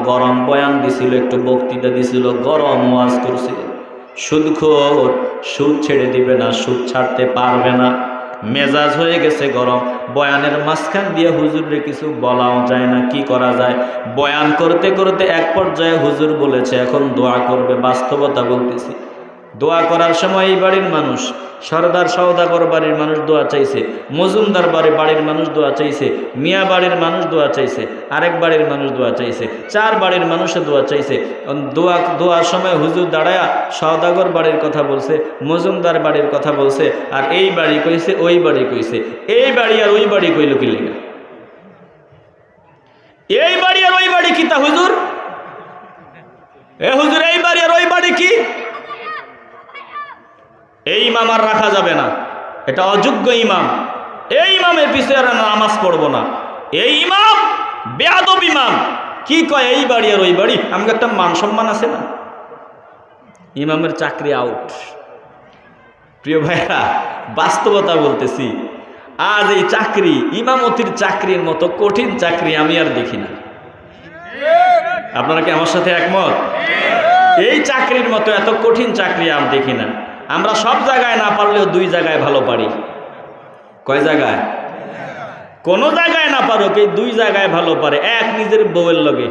Speaker 1: গরম বয়ান দিছিল, একটু বক্তৃতা দিছিল, গরম ওয়াজ করছিল। সুদখোর, সুদ ছেড়ে দিবে না, সুদ ছাড়তে পারবে না। মেজাজ হয়ে গেছে গরম, বয়ানের মাঝখান দিয়ে হুজুরে কিছু বলাও যায় না, কি করা যায়? বয়ান করতে করতে এক পর্যায়ে হুজুর বলেছে এখন দোয়া করবে। বাস্তবতা বলতেছি, দোয়া করার সময় এই বাড়ির মানুষ, সরদার সওদাগর বাড়ির মানুষ দোয়া চাইছে, মজুমদার বাড়ির মানুষ দোয়া চাইছে, মিয়া বাড়ির মানুষ দোয়া চাইছে, আরেক বাড়ির মানুষ দোয়া চাইছে, 4 বাড়ির মানুষে দোয়া চাইছে। দোয়ার সময় হুজুর দাঁড়ায়া সওদাগর বাড়ির কথা বলছে, মজুমদার বাড়ির কথা বলছে, আর এই বাড়ি কইছে, ওই বাড়ি কইছে। এই বাড়ি আর ওই বাড়ি কইল কি লেগা? এই বাড়ি আর ওই বাড়ি কি তা হুজুর? হুজুর এই বাড়ি আর ওই বাড়ি কি? এই ইমাম আর রাখা যাবে না, এটা অযোগ্য ইমাম। এই ইমামের পিছনে আর নামাজ পড়বো না। এই ইমাম বেয়াদব ইমাম। কি কয় এই বাড়ি আর ওই বাড়ি? আমাকে একটা মান সম্মান আছে না? ইমামের চাকরি আউট। প্রিয় ভাইরা, বাস্তবতা বলতেছি, আজ এই চাকরি, ইমামতির চাকরির মতো কঠিন চাকরি আমি আর দেখি না। আপনারা কি আমার সাথে একমত? এই চাকরির মতো এত কঠিন চাকরি আমি দেখি না। আমরা সব জায়গায় না পারলেও 2 জায়গায় ভালো পারি। কয় জায়গায়? কোন জায়গায় না পারুক, এই 2 জায়গায় ভালো পারে। এক, নিজের বউয়ের লগে,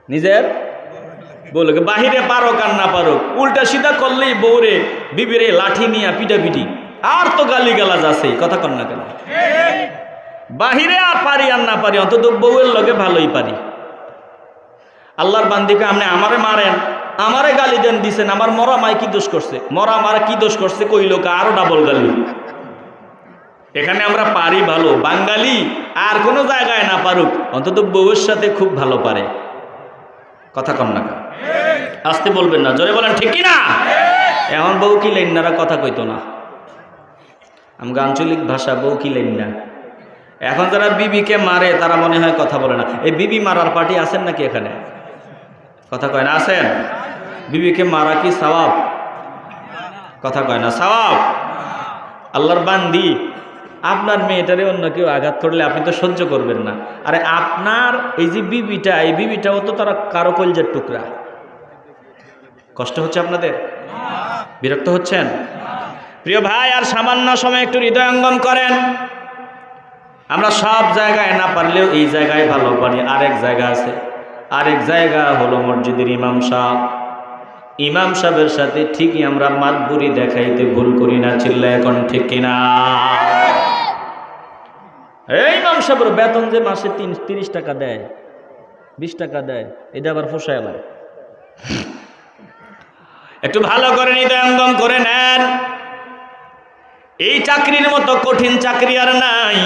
Speaker 1: নিজের বউ লগে। বাহিরে পারুক আর না পারুক, উল্টা সিধা করলেই বউরে বিবিরে লাঠি নিয়ে পিটাপিটি, আর তো গালি গালাজ আছেই, কথা কন না কেন? বাহিরে আর পারি আর না পারি, অন্তত বউয়ের লগে ভালোই পারি। আল্লাহর বান্দিকে আপনি আমারে মারেন, আমারে গালি দেন দিছেন, আমার মরা মাই কি দোষ করছে? মরা মারা কি দোষ করছে কইল কা, আরো ডাবল গালি। এখানে আমরা পারি ভালো, বাঙালি আর কোনো জায়গায় না পারুক, অন্তত বউয়ের সাথে খুব ভালো পারে। কথা কন না, আসতে বলবেন না, জোরে বলেন ঠিক কি না? এখন বউ কি লাইনারা কথা কইতো না। আমরা আঞ্চলিক ভাষা বউ কি লাইনা। এখন যারা বিবিকে মারে তারা মনে হয় কথা বলে না। এই বিবি মারার পার্টি আছেন নাকি এখানে? কথা কয় না, আছেন? বিবিকে মারা কি সওয়াব? কথা কয় না, সওয়াব? আল্লাহর বান্দি, আপনার মেয়েটারে অন্য কেউ আঘাত করলে আপনি তো সহ্য করবেন না। আরে আপনার এই যে বিবিটা, এই বিবিটাও তো তারা কারো কলজের টুকরা। কষ্ট হচ্ছে আপনাদের? বিরক্ত হচ্ছেন? প্রিয় ভাই, আর সামান্য সময় একটু হৃদয়ঙ্গম করেন। আমরা সব জায়গায় না পারলেও এই জায়গায় ভালো পারি। আরেক জায়গা আছে, আরেক জায়গা হলো মসজিদের ইমাম সাহেব। ইমাম সাহেবের সাথে ঠিকই আমরা মাতবুরি দেখাইতে ভুল করি না, চিল্লা এখন ঠিক কিনা? এই ইমাম সাহেবের বেতন যে মাসে 30 টাকা দেয়, 20 টাকা দেয়, এটা আবার পোষায় না। একটু ভালো করে হৃদয়ঙ্গম করে নেন। এই চাকরির মতো কঠিন চাকরি আর নাই।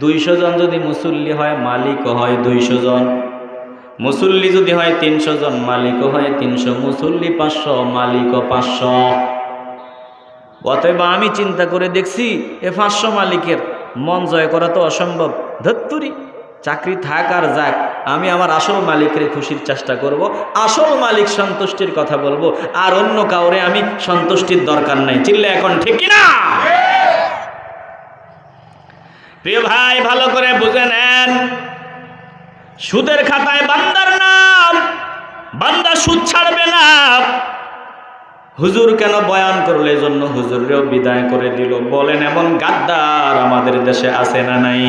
Speaker 1: 200 জন যদি মুসল্লি হয়, মালিকও হয় 200 জন। মুসল্লি যদি হয় 300 জন, মালিকও হয় 300। মুসল্লি 500, মালিকও 500। অতএব আমি চিন্তা করে দেখছি, এ 500 মালিকের মন জয় করা তো অসম্ভব। ধত্তুরি, চাকরি থাক আর যাক, আমি আমার আসল মালিকের খুশির চেষ্টা করব, আসল মালিক সন্তুষ্টির কথা বলবো, আর অন্য কাউরে আমি সন্তুষ্টির দরকার নাই। চিল্লা এখন ঠিক কিনা? প্রিয় ভাই, ভালো করে বুঝে নেন, সুদের খাতায় বান্দার নাম, বান্দা সুদ ছাড়বে না। হুজুর কেন বয়ান করলে, জন্য হুজুরেও বিদায় করে দিল। বলেন এমন গাদ্দার আমাদের দেশে আছে না নাই?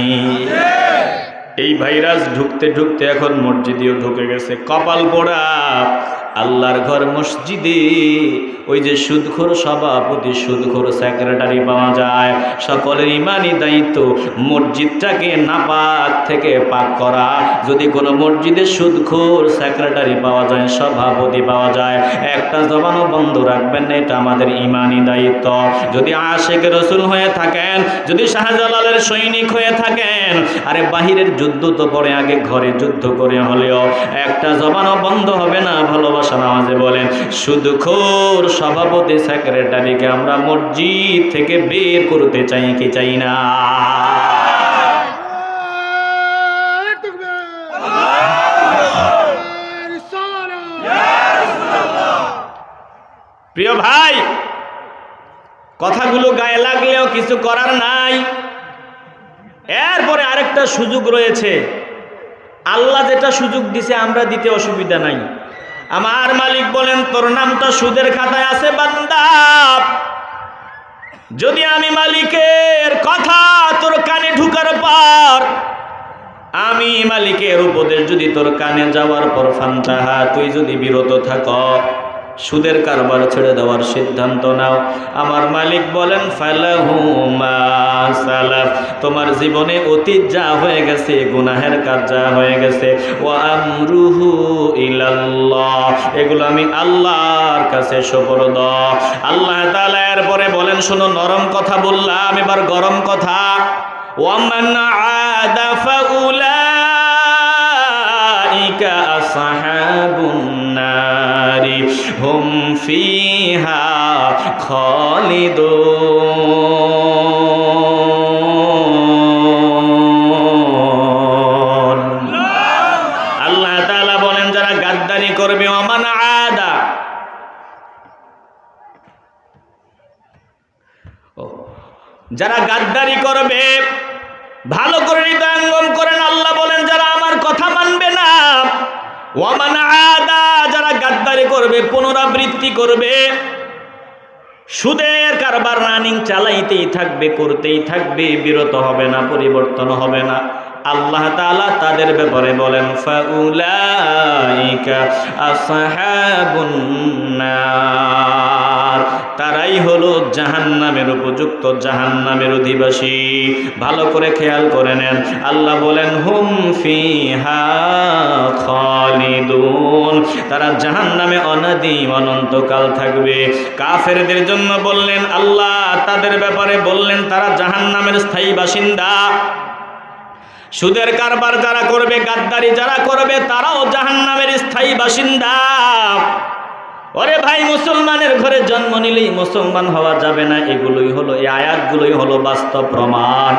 Speaker 1: এই ভাইরাস ঢুকতে ঢুকতে এখন মসজিদেও ঢুকে গেছে। কপাল পোড়া, আল্লাহর ঘর মসজিদে ওই যে সুদখোর সভাপতি, সুদখোর সেক্রেটারি পাওয়া যায়। সকলের ইমানি দায়িত্ব মসজিদটাকে নাপাক থেকে পাক করা। যদি কোনো মসজিদে সুদখোর সেক্রেটারি পাওয়া যায়, সভাপতি পাওয়া যায়, একটা জবানও বন্ধ রাখবেন না, এটা আমাদের ইমানি দায়িত্ব। যদি আশিকে রসুল হয়ে থাকেন, যদি শাহজালালের সৈনিক হয়ে থাকেন, আরে বাহিরের যুদ্ধ তো পরে, আগে ঘরে যুদ্ধ করে হলেও একটা জবানও বন্ধ হবে না। ভালোবাসা নামাজে বলেন, সুদখোর সভাপতি সেক্রেটারিকে আমরা মসজিদ থেকে বের করতে চাই কি চাই না? প্রিয় ভাই, কথাগুলো গায়ে লাগলেও কিছু করার নাই। এরপরে আরেকটা সুযোগ রয়েছে। আল্লাহ যেটা সুযোগ দিছে আমরা দিতে অসুবিধা নাই। আমার মালিক বলেন তোর নামটা সুদের খাতায় আছে বান্দা, যদি আমি মালিকের কথা তোর কানে ঢুকার পর, আমি মালিকের উপদেশ যদি তোর কানে যাওয়ার পর ফান্তাহা তুই যদি বিরত থাক, সুদের কারবার ছেড়ে দেওয়ার সিদ্ধান্ত নাও, আমার মালিক বলেন ফালাহু মা সালাফ, তোমার জীবনে অতীত যা হয়ে গেছে, গুনাহের কাজ যা হয়ে গেছে, ওয়া আমরুহু ইলাল্লাহ, এগুলো আমি আল্লাহর কাছে সুপর্দ। আল্লাহ তাআলা এরপরে বলেন শোনো, নরম কথা বললাম, এবার গরম কথা। ওয়ামান আদা ফাউলাইকা আসহাবুন নারি হুম ফিহা খালিদুন। আল্লাহ তাআলা বলেন যারা গাদ্দারি করবে, ওয়ামান আদা, যারা গাদ্দারি করবে, ভালো করে হৃদয়ঙ্গম করেন, আল্লাহ বলেন যারা আমার কথা মানবে না, ওয়ামান আদা, যারা গাদ্দারি করবে, পুনরাবৃত্তি করবে, সুদের কারবার রানিং চালাইতেই থাকবে, করতেই থাকবে, বিরত হবে না, পরিবর্তন হবে না, আল্লাহ তাআলা তাদের ব্যাপারে বলেন ফাউলাইকা আসহাবুন নার, তারাই হলো জাহান্নামের উপযুক্ত, জাহান্নামের অধিবাসী। ভালো করে খেয়াল করে নেন, আল্লাহ বলেন হুম ফিহা খালিদুন, তারা জাহান্নামে অনাদি অনন্তকাল থাকবে। কাফেরদের জন্য বললেন আল্লাহ, তাদের ব্যাপারে বললেন তারা জাহান্নামের স্থায়ী বাসিন্দা। সুদের কারবার যারা করবে, গাদ্দারি যারা করবে, তারাও জাহান্নামের স্থায়ী বাসিন্দা। ওরে ভাই, মুসলমানের ঘরে জন্ম নিলেই মুসলমান হওয়া যাবে না, এগুলোই হলো, এই আয়াতগুলোই হলো বাস্তব প্রমাণ।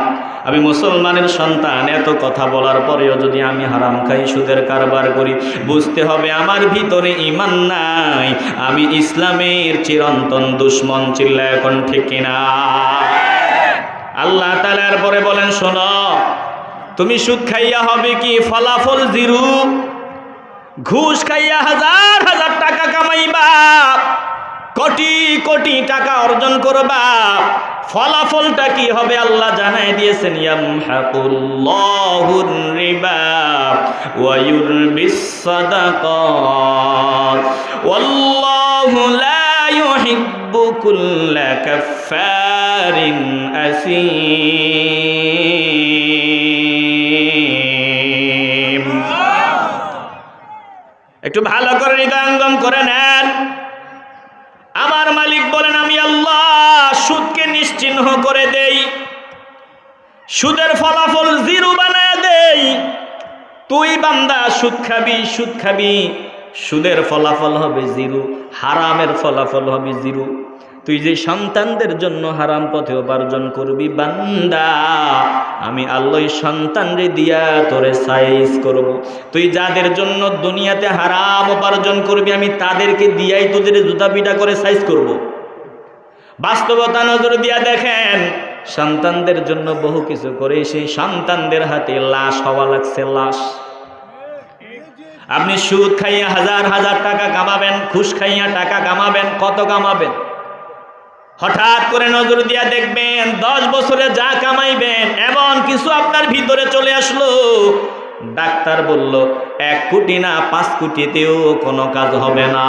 Speaker 1: আমি মুসলমানের সন্তান, এত কথা বলার পরেও যদি আমি হারাম খাই, সুদের কারবার করি, বুঝতে হবে আমার ভিতরে ঈমান নাই, আমি ইসলামের চিরন্তন দুশমন। চিল্লা এখন ঠিক কিনা? আল্লাহ তাআলার পরে বলেন শোনো, তুমি সুদ খাইয়া হবে কি ফলাফল জিরো, ঘুষ খাইয়া হাজার হাজার টাকা কামাইবা, কোটি কোটি টাকা অর্জন করবা, ফলাফলটা কি হবে আল্লাহ জানাই দিয়েছেন, ইয়ামহাকুল্লাহুর রিবা ওয়া ইউরবিস সাদাকাত ওয়াল্লাহু লা ইউহিব্বু কুল্লা কাফফারিন আসীম। একটু ভালো করে হৃদয়ঙ্গম করে নেন। আমার মালিক বলেন আমি আল্লাহ সুদকে নিশ্চিহ্ন করে দেই, সুদের ফলাফল জিরো বানায় দেই। তুই বান্দা সুদ খাবি, সুদ খাবি, সুদের ফলাফল হবে জিরো, হারামের ফলাফল হবে জিরো। তুই যে সন্তানদের জন্য হারাম পথে উপার্জন করবি বান্দা, আমি আল্লাহ সন্তানরে দিয়া তোরে সাইজ করব। তুই যাদের জন্য দুনিয়াতে হারাম উপার্জন করবি, আমি তাদেরকে দিয়াই তোদের জুতা পিটা করে সাইজ করব। বাস্তবতা নজর দিয়া দেখেন, সন্তানদের জন্য বহু কিছু করে সেই সন্তানদের হাতে লাশ হওয়া লাগছে, লাশ। আপনি সুদ খাইয়া হাজার হাজার টাকা কামাবেন, ঘুষ খাইয়া টাকা কামাবেন, কত কামাবেন? হঠাৎ করে নজর দিয়া দেখবেন 10 বছরে যা কামাইবেন এমন কিছু আপনার ভিতরে চলে আসলো। ডাক্তার বলল 1 কোটি না 5 কোটিতেও কোনো কাজ হবে না,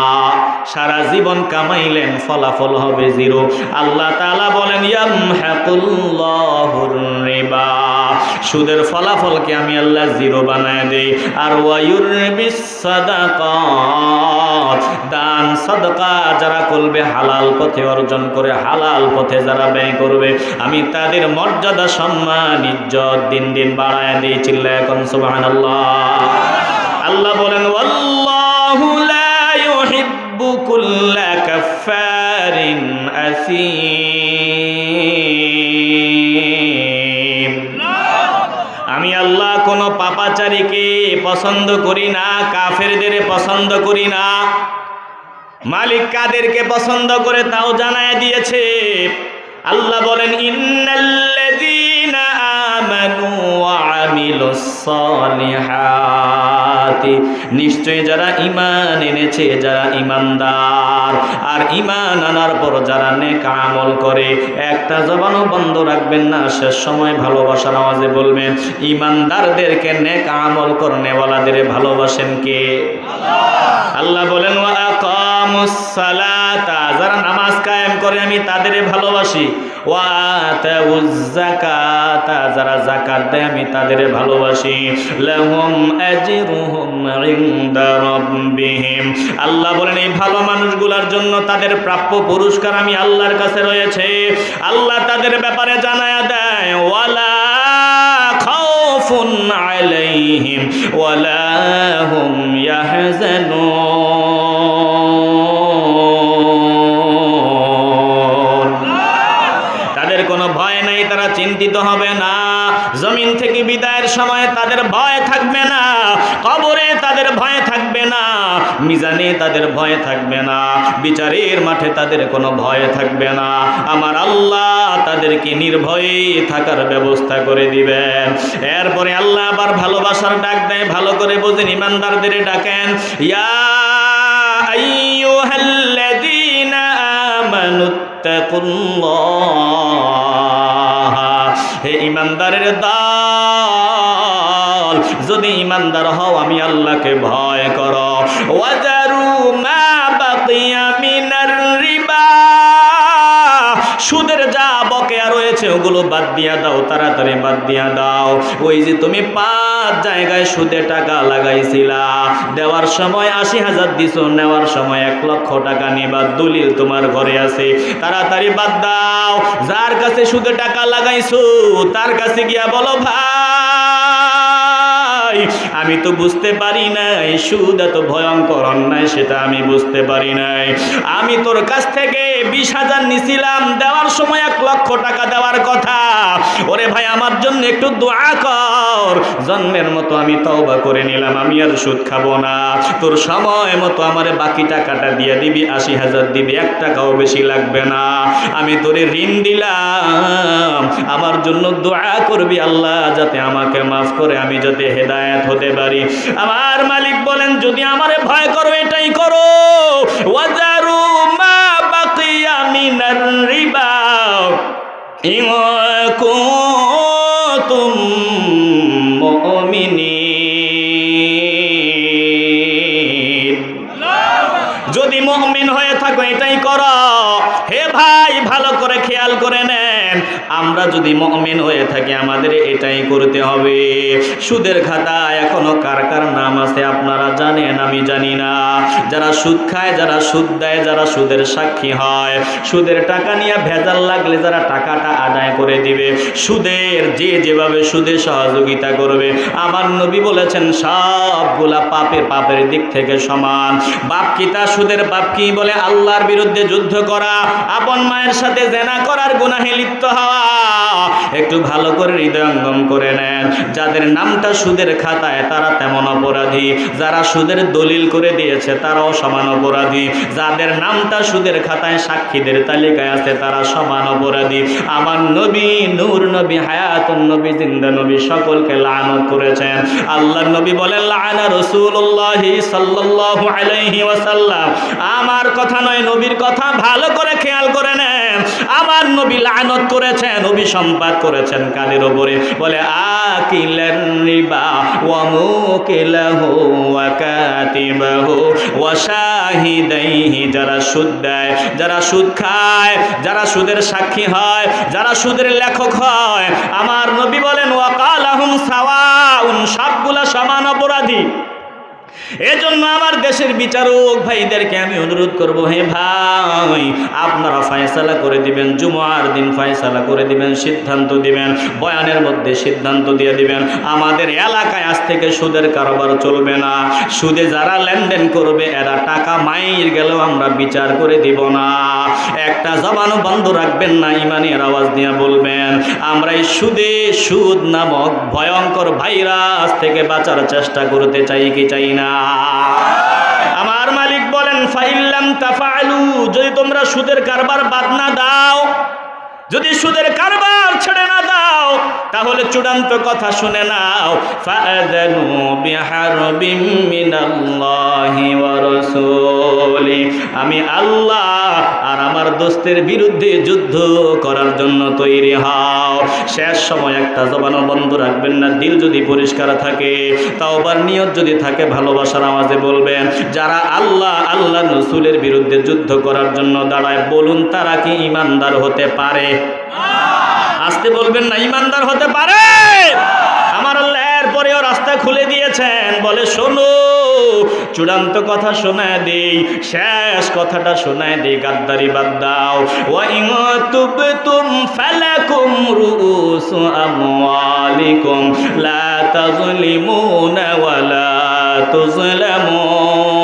Speaker 1: সারা জীবন কামাইলেন ফলাফল হবে জিরো। আল্লাহ তাআলা বলেন ইয়ামহাকুল্লাহুর রিবা, সুদের ফলাফলকে আমি আল্লাহ জিরো বানায় দেই। আর ওয়ায়ুরবিস সাদাকাত, দান সাদকা যারা করবে, হালাল পথে অর্জন করে হালাল পথে যারা ব্যয় করবে, আমি তাদের মর্যাদা, সম্মান, ইজ্জত দিন দিন বাড়ায় দিই। চিল্লায় এখন সুবহানাল্লাহ। আল্লাহ বলেন ওয়াল্লাহু লা ইউহিব্বু কুল্লা কাফফারিন আসীম। আমি আল্লাহ কোন পাপাচারীকে পছন্দ করি না, কাফেরদের পছন্দ করি না। মালিক কাদেরকে পছন্দ করে তাও জানায় দিয়েছে। আল্লাহ বলেন ইন্নাল্লাযীনা আমানু ওয়া আমিলুস সালিহাত সালাতি, নিশ্চয় যারা ঈমান এনেছে, যারা ঈমানদার, আর ঈমান আনার পর যারা নেক আমল করে, একটা জবানও বন্ধ রাখবেন না, শেষ সময় ভালোবাসার আওয়াজে বলবেন, ঈমানদারদেরকে নেক আমল করনেওয়ালাদের ভালোবাসেন কে? আল্লাহ বলেন ওয়া আকামুস সালাতা, যারা নামাজ কায়েম করে আমি তাদের ভালোবাসি, ওয়া আতাউজ যাকাতা, যারা যাকাত দেয় আমি তাদের ভালোবাসি, লাহুম আজরুহুম ইনদা রাব্বিহিম, আল্লাহ বলেন এই ভালো মানুষগুলোর জন্য তাদের প্রাপ্য পুরস্কার আমি আল্লাহর কাছে রয়েছে। আল্লাহ তাদের ব্যাপারে জানায়া দেয়, ওয়ালা খাউফুন আলাইহিম ওয়ালা হুম ইয়াহজানুন, তাদের কোনো ভয় নাই, তারা চিন্তিত হবে না, জমিন থেকে বিদায়ের সময় তাদের ভয় থাকবে না, কবরে তাদের ভয় থাকবে না, মিজানে তাদের ভয় থাকবে না, বিচারের মাঠে তাদের কোনো ভয় থাকবে না। আমার আল্লাহ তাদেরকে নির্ভয়ে থাকার ব্যবস্থা করে দিবেন। এরপরে আল্লাহ আবার ভালোবাসার ডাক দেয়, ভালো করে বোঝেন, ঈমানদারদের ডাকেন, ইয়া আইয়ুহাল্লাযীনা আমানুত্তাকুল্লাহ, হে ঈমানদারের দল, যদি ঈমানদার হও আমি আল্লাহকে ভয় করো, ওয়াজারু মা বাকিয়া মিনার রিবা, সুদের যা বকেয়া রয়েছে ওগুলো বাদ দিয়া দাও, তাড়াতাড়ি বাদ দিয়া দাও। ওই যে তুমি 5 জায়গায় সুদে টাকা লাগাইছিলা, দেওয়ার সময় 80,000 দিছো, নেওয়ার সময় 1 লক্ষ টাকা নিবা, দলিল তোমার ঘরে আছে, তাড়াতাড়ি বাদ দাও। যার কাছে সুদে টাকা লাগাইছো তার কাছে গিয়া বলো, ভাই আমি তো বুঝতে পারি নাই সুদ এত ভয়ঙ্কর অন্যায়, সেটা আমি বুঝতে পারি নাই, আমি তোর কাছ থেকে 20,000 নিছিলাম, দেওয়ার সময় 1 লক্ষ টাকা দেওয়ার কথা, ওরে ভাই আমার জন্য একটু দোয়া কর, জন্মের মতো আমি তওবা করে নিলাম, আমি আর সুদ খাবো না, তোর সময় মতো আমারে বাকি টাকাটা দিয়ে দিবি, 80,000 দিবি, 1 টাকাও বেশি লাগবে না, আমি তোরে ঋণ দিলাম, আমার জন্য দোয়া করবি আল্লাহ যাতে আমাকে মাফ করে আমি যাতে হেদায়েত হতে পারি। আমার মালিক বলেন, যদি আমারে ভয় করো এটাই করো, ওয়াজারু মা বাকিয়া মিনার রিবা ইন কুনতুম মুমিনিন, যদি মুমিন হয়ে থাকো এটাই করো। হে ভাই ভালো করে খেয়াল করে নেন, আমরা যদি মুমিন হয়ে থাকি আমাদের এটাই করতে হবে। সুদের খাতা এখনো কার কার নাম আছে আপনারা জানেন, আমি জানি না। যারা সুদ খায়, যারা সুদ দেয়, যারা সুদের সাক্ষী হয়, সুদের টাকা নিয়ে ভেজাল লাগলে যারা টাকাটা আদায় করে দিবে, সুদের যেভাবে সুদে সহযোগিতা করবে, আমার নবী বলেছেন সবগুলা পাপের দিক থেকে সমান। বাপ কি? তা সুদের বাপ কি? বলে আল্লাহর বিরুদ্ধে যুদ্ধ করা, আপন মায়ের সাথে জেনা করার গুনাহে লিপ্ত হওয়া। একটু ভালো করে হৃদয়ঙ্গম করে নেন, যাদের নামটা সুদের খাতায় তারা তেমন অপরাধী, যারা সুদের দলিল করে দিয়েছে তারাও সমান অপরাধী, যাদের নামটা সুদের খাতায় সাক্ষীদের তালিকায় আছে তারা সমান অপরাধী। আমার নবী, নূর নবী, হায়াতুন নবী, জিন্দা নবী সকলকে লানত করেছেন। আল্লাহর নবী বলেন, লাআনা রাসূলুল্লাহ সাল্লাল্লাহু আলাইহি ওয়াসাল্লাম, আমার কথা নয় নবীর কথা, ভালো করে খেয়াল করে নেন। আমার নবী লানত করেছেন, অভিসম্পাত করেছেন কাদের উপরে? বলে আকিলার রিবা ওয়া মুকিলাহু ওয়া কাতিবাহু ওয়া শাহিদাইহি, যারা সুদ দেয়, যারা সুদ খায়, যারা সুদের সাক্ষী হয়, যারা সুদের লেখক হয়, আমার নবী বলেন ওয়া কালাহুম সাওয়াউন, সবগুলা সমান অপরাধী। এজন্য আমার দেশের বিচারক ভাইদেরকে আমি অনুরোধ করব, হে ভাই আপনারা ফয়সালা করে দিবেন, জুমার দিন ফয়সালা করে দিবেন, সিদ্ধান্ত দিবেন, বয়ানের মধ্যে সিদ্ধান্ত দিয়ে দিবেন, আমাদের এলাকায় আজ থেকে সুদের কারবার চলবে না। সুদে যারা লেনদেন করবে এরা টাকা মাইর গেলেও আমরা বিচার করে দিব না। একটা জবানও বন্ধ রাখবেন না, ইমানের আওয়াজ দিয়ে বলবেন, আমরা এই সুদ নামক ভয়ঙ্কর ভাইরাস থেকে বাঁচার চেষ্টা করতে চাই কি চাই না? আমার মালিক বলেন, ফাইল্লাম তাফআলু, যদি তোমরা সুদের কারবার বাদ না দাও, যদি সুদের কারবার ছেড়ে না দাও, তাহলে চূড়ান্ত কথা শুনে নাও, ফাআযানু বিহারবিম মিনাল্লাহি ওয়া রাসূলি, আমি আল্লাহ আর আমার দোস্তের বিরুদ্ধে যুদ্ধ করার জন্য তৈরি হও। শেষ সময় একটা জবানও বন্ধ রাখবেন না। দিল যদি পরিষ্কার থাকে, তাওবার নিয়ত যদি থাকে, ভালোবাসার আওয়াজে বলবেন, যারা আল্লাহ আল্লাহ রাসূলের বিরুদ্ধে যুদ্ধ করার জন্য দাঁড়ায়, বলুন তারা কি ঈমানদার হতে পারে? আসতে বলবেন না, ঈমানদার হতে পারে? আমার আল্লাহ এরপরেও রাস্তা খুলে দিয়েছেন। বলে শোনো, চূড়ান্ত কথা শোনায় দেই, শেষ কথাটা শোনায় দেই, গাদ্দারি বাদ দাও। ওয়া ইন তুবতুম ফালাকুম রুউসু আমওয়ালিকুম লা তাযলিমুনা ওয়া লা তুযলামুন।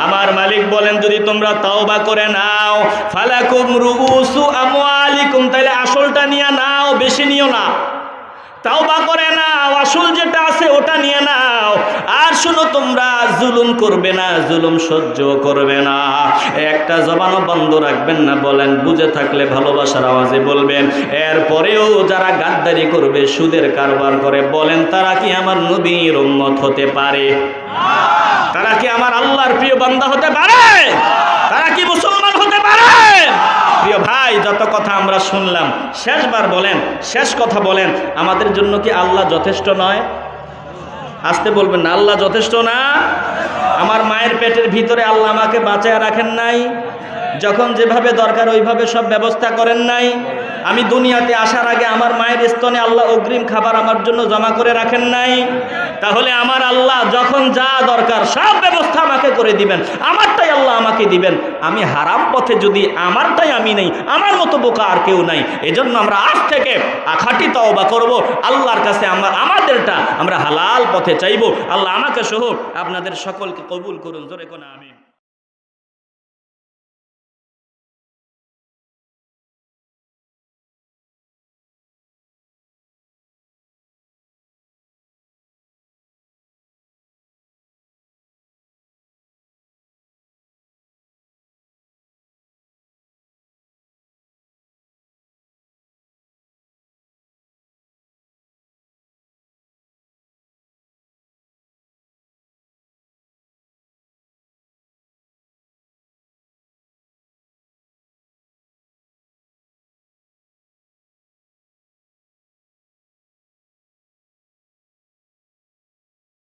Speaker 1: আমার মালিক বলেন, যদি তোমরা তাওবা করে নাও, ফালাকুম রুউসু আমওয়ালিকুম, তাহলে আসলটা নিয়ে নাও, বেশি নিও না। তাওবা করে নাও, আসল যেটা আছে ওটা নিয়ে নাও। আর শোনো, তোমরা জুলুম করবে না, জুলুম সহ্য করবে না। একটা জবানও বন্ধ রাখবেন না। বলেন, বুঝে থাকলে ভালোবাসার আওয়াজে বলবেন। এরপরেও যারা গাদ্দারি করবে, সুদের কারবার করে, বলেন তারা কি আমার নবীর উম্মত হতে পারে? তারা কি আমার আল্লাহর প্রিয় বান্দা হতে পারে? তারা কি মুসলমান হতে পারে? প্রিয় ভাই, যত কথা আমরা শুনলাম, শেষবার বলেন, শেষ কথা বলেন, আমাদের জন্য কি আল্লাহ যথেষ্ট নয়? আসতে বলবেন না, আল্লাহ যথেষ্ট না? আমার মায়ের পেটের ভিতরে আল্লাহ আমাকে বাঁচায় রাখেন নাই? যখন যেভাবে দরকার ওইভাবে সব ব্যবস্থা করেন নাই? আমি দুনিয়াতে আসার আগে আমার মায়ের স্তনে আল্লাহ অগ্রিম খাবার আমার জন্য জমা করে রাখেন নাই? তাহলে আমার আল্লাহ যখন যা দরকার সব ব্যবস্থা আমাকে করে দিবেন, আমারটাই আল্লাহ আমাকে দিবেন। আমি হারাম পথে যদি আমারটাই আমি নেই, আমার মতো বোকা আর কেউ নাই। এজন্য আমরা আজ থেকে খাঁটি তওবা করব, আল্লাহর কাছে আমাদেরটা আমরা হালাল পথে চাইব। আল্লাহ আমাকে সহ আপনাদের সকলকে কবুল করুন। জোরে কোন আমিন।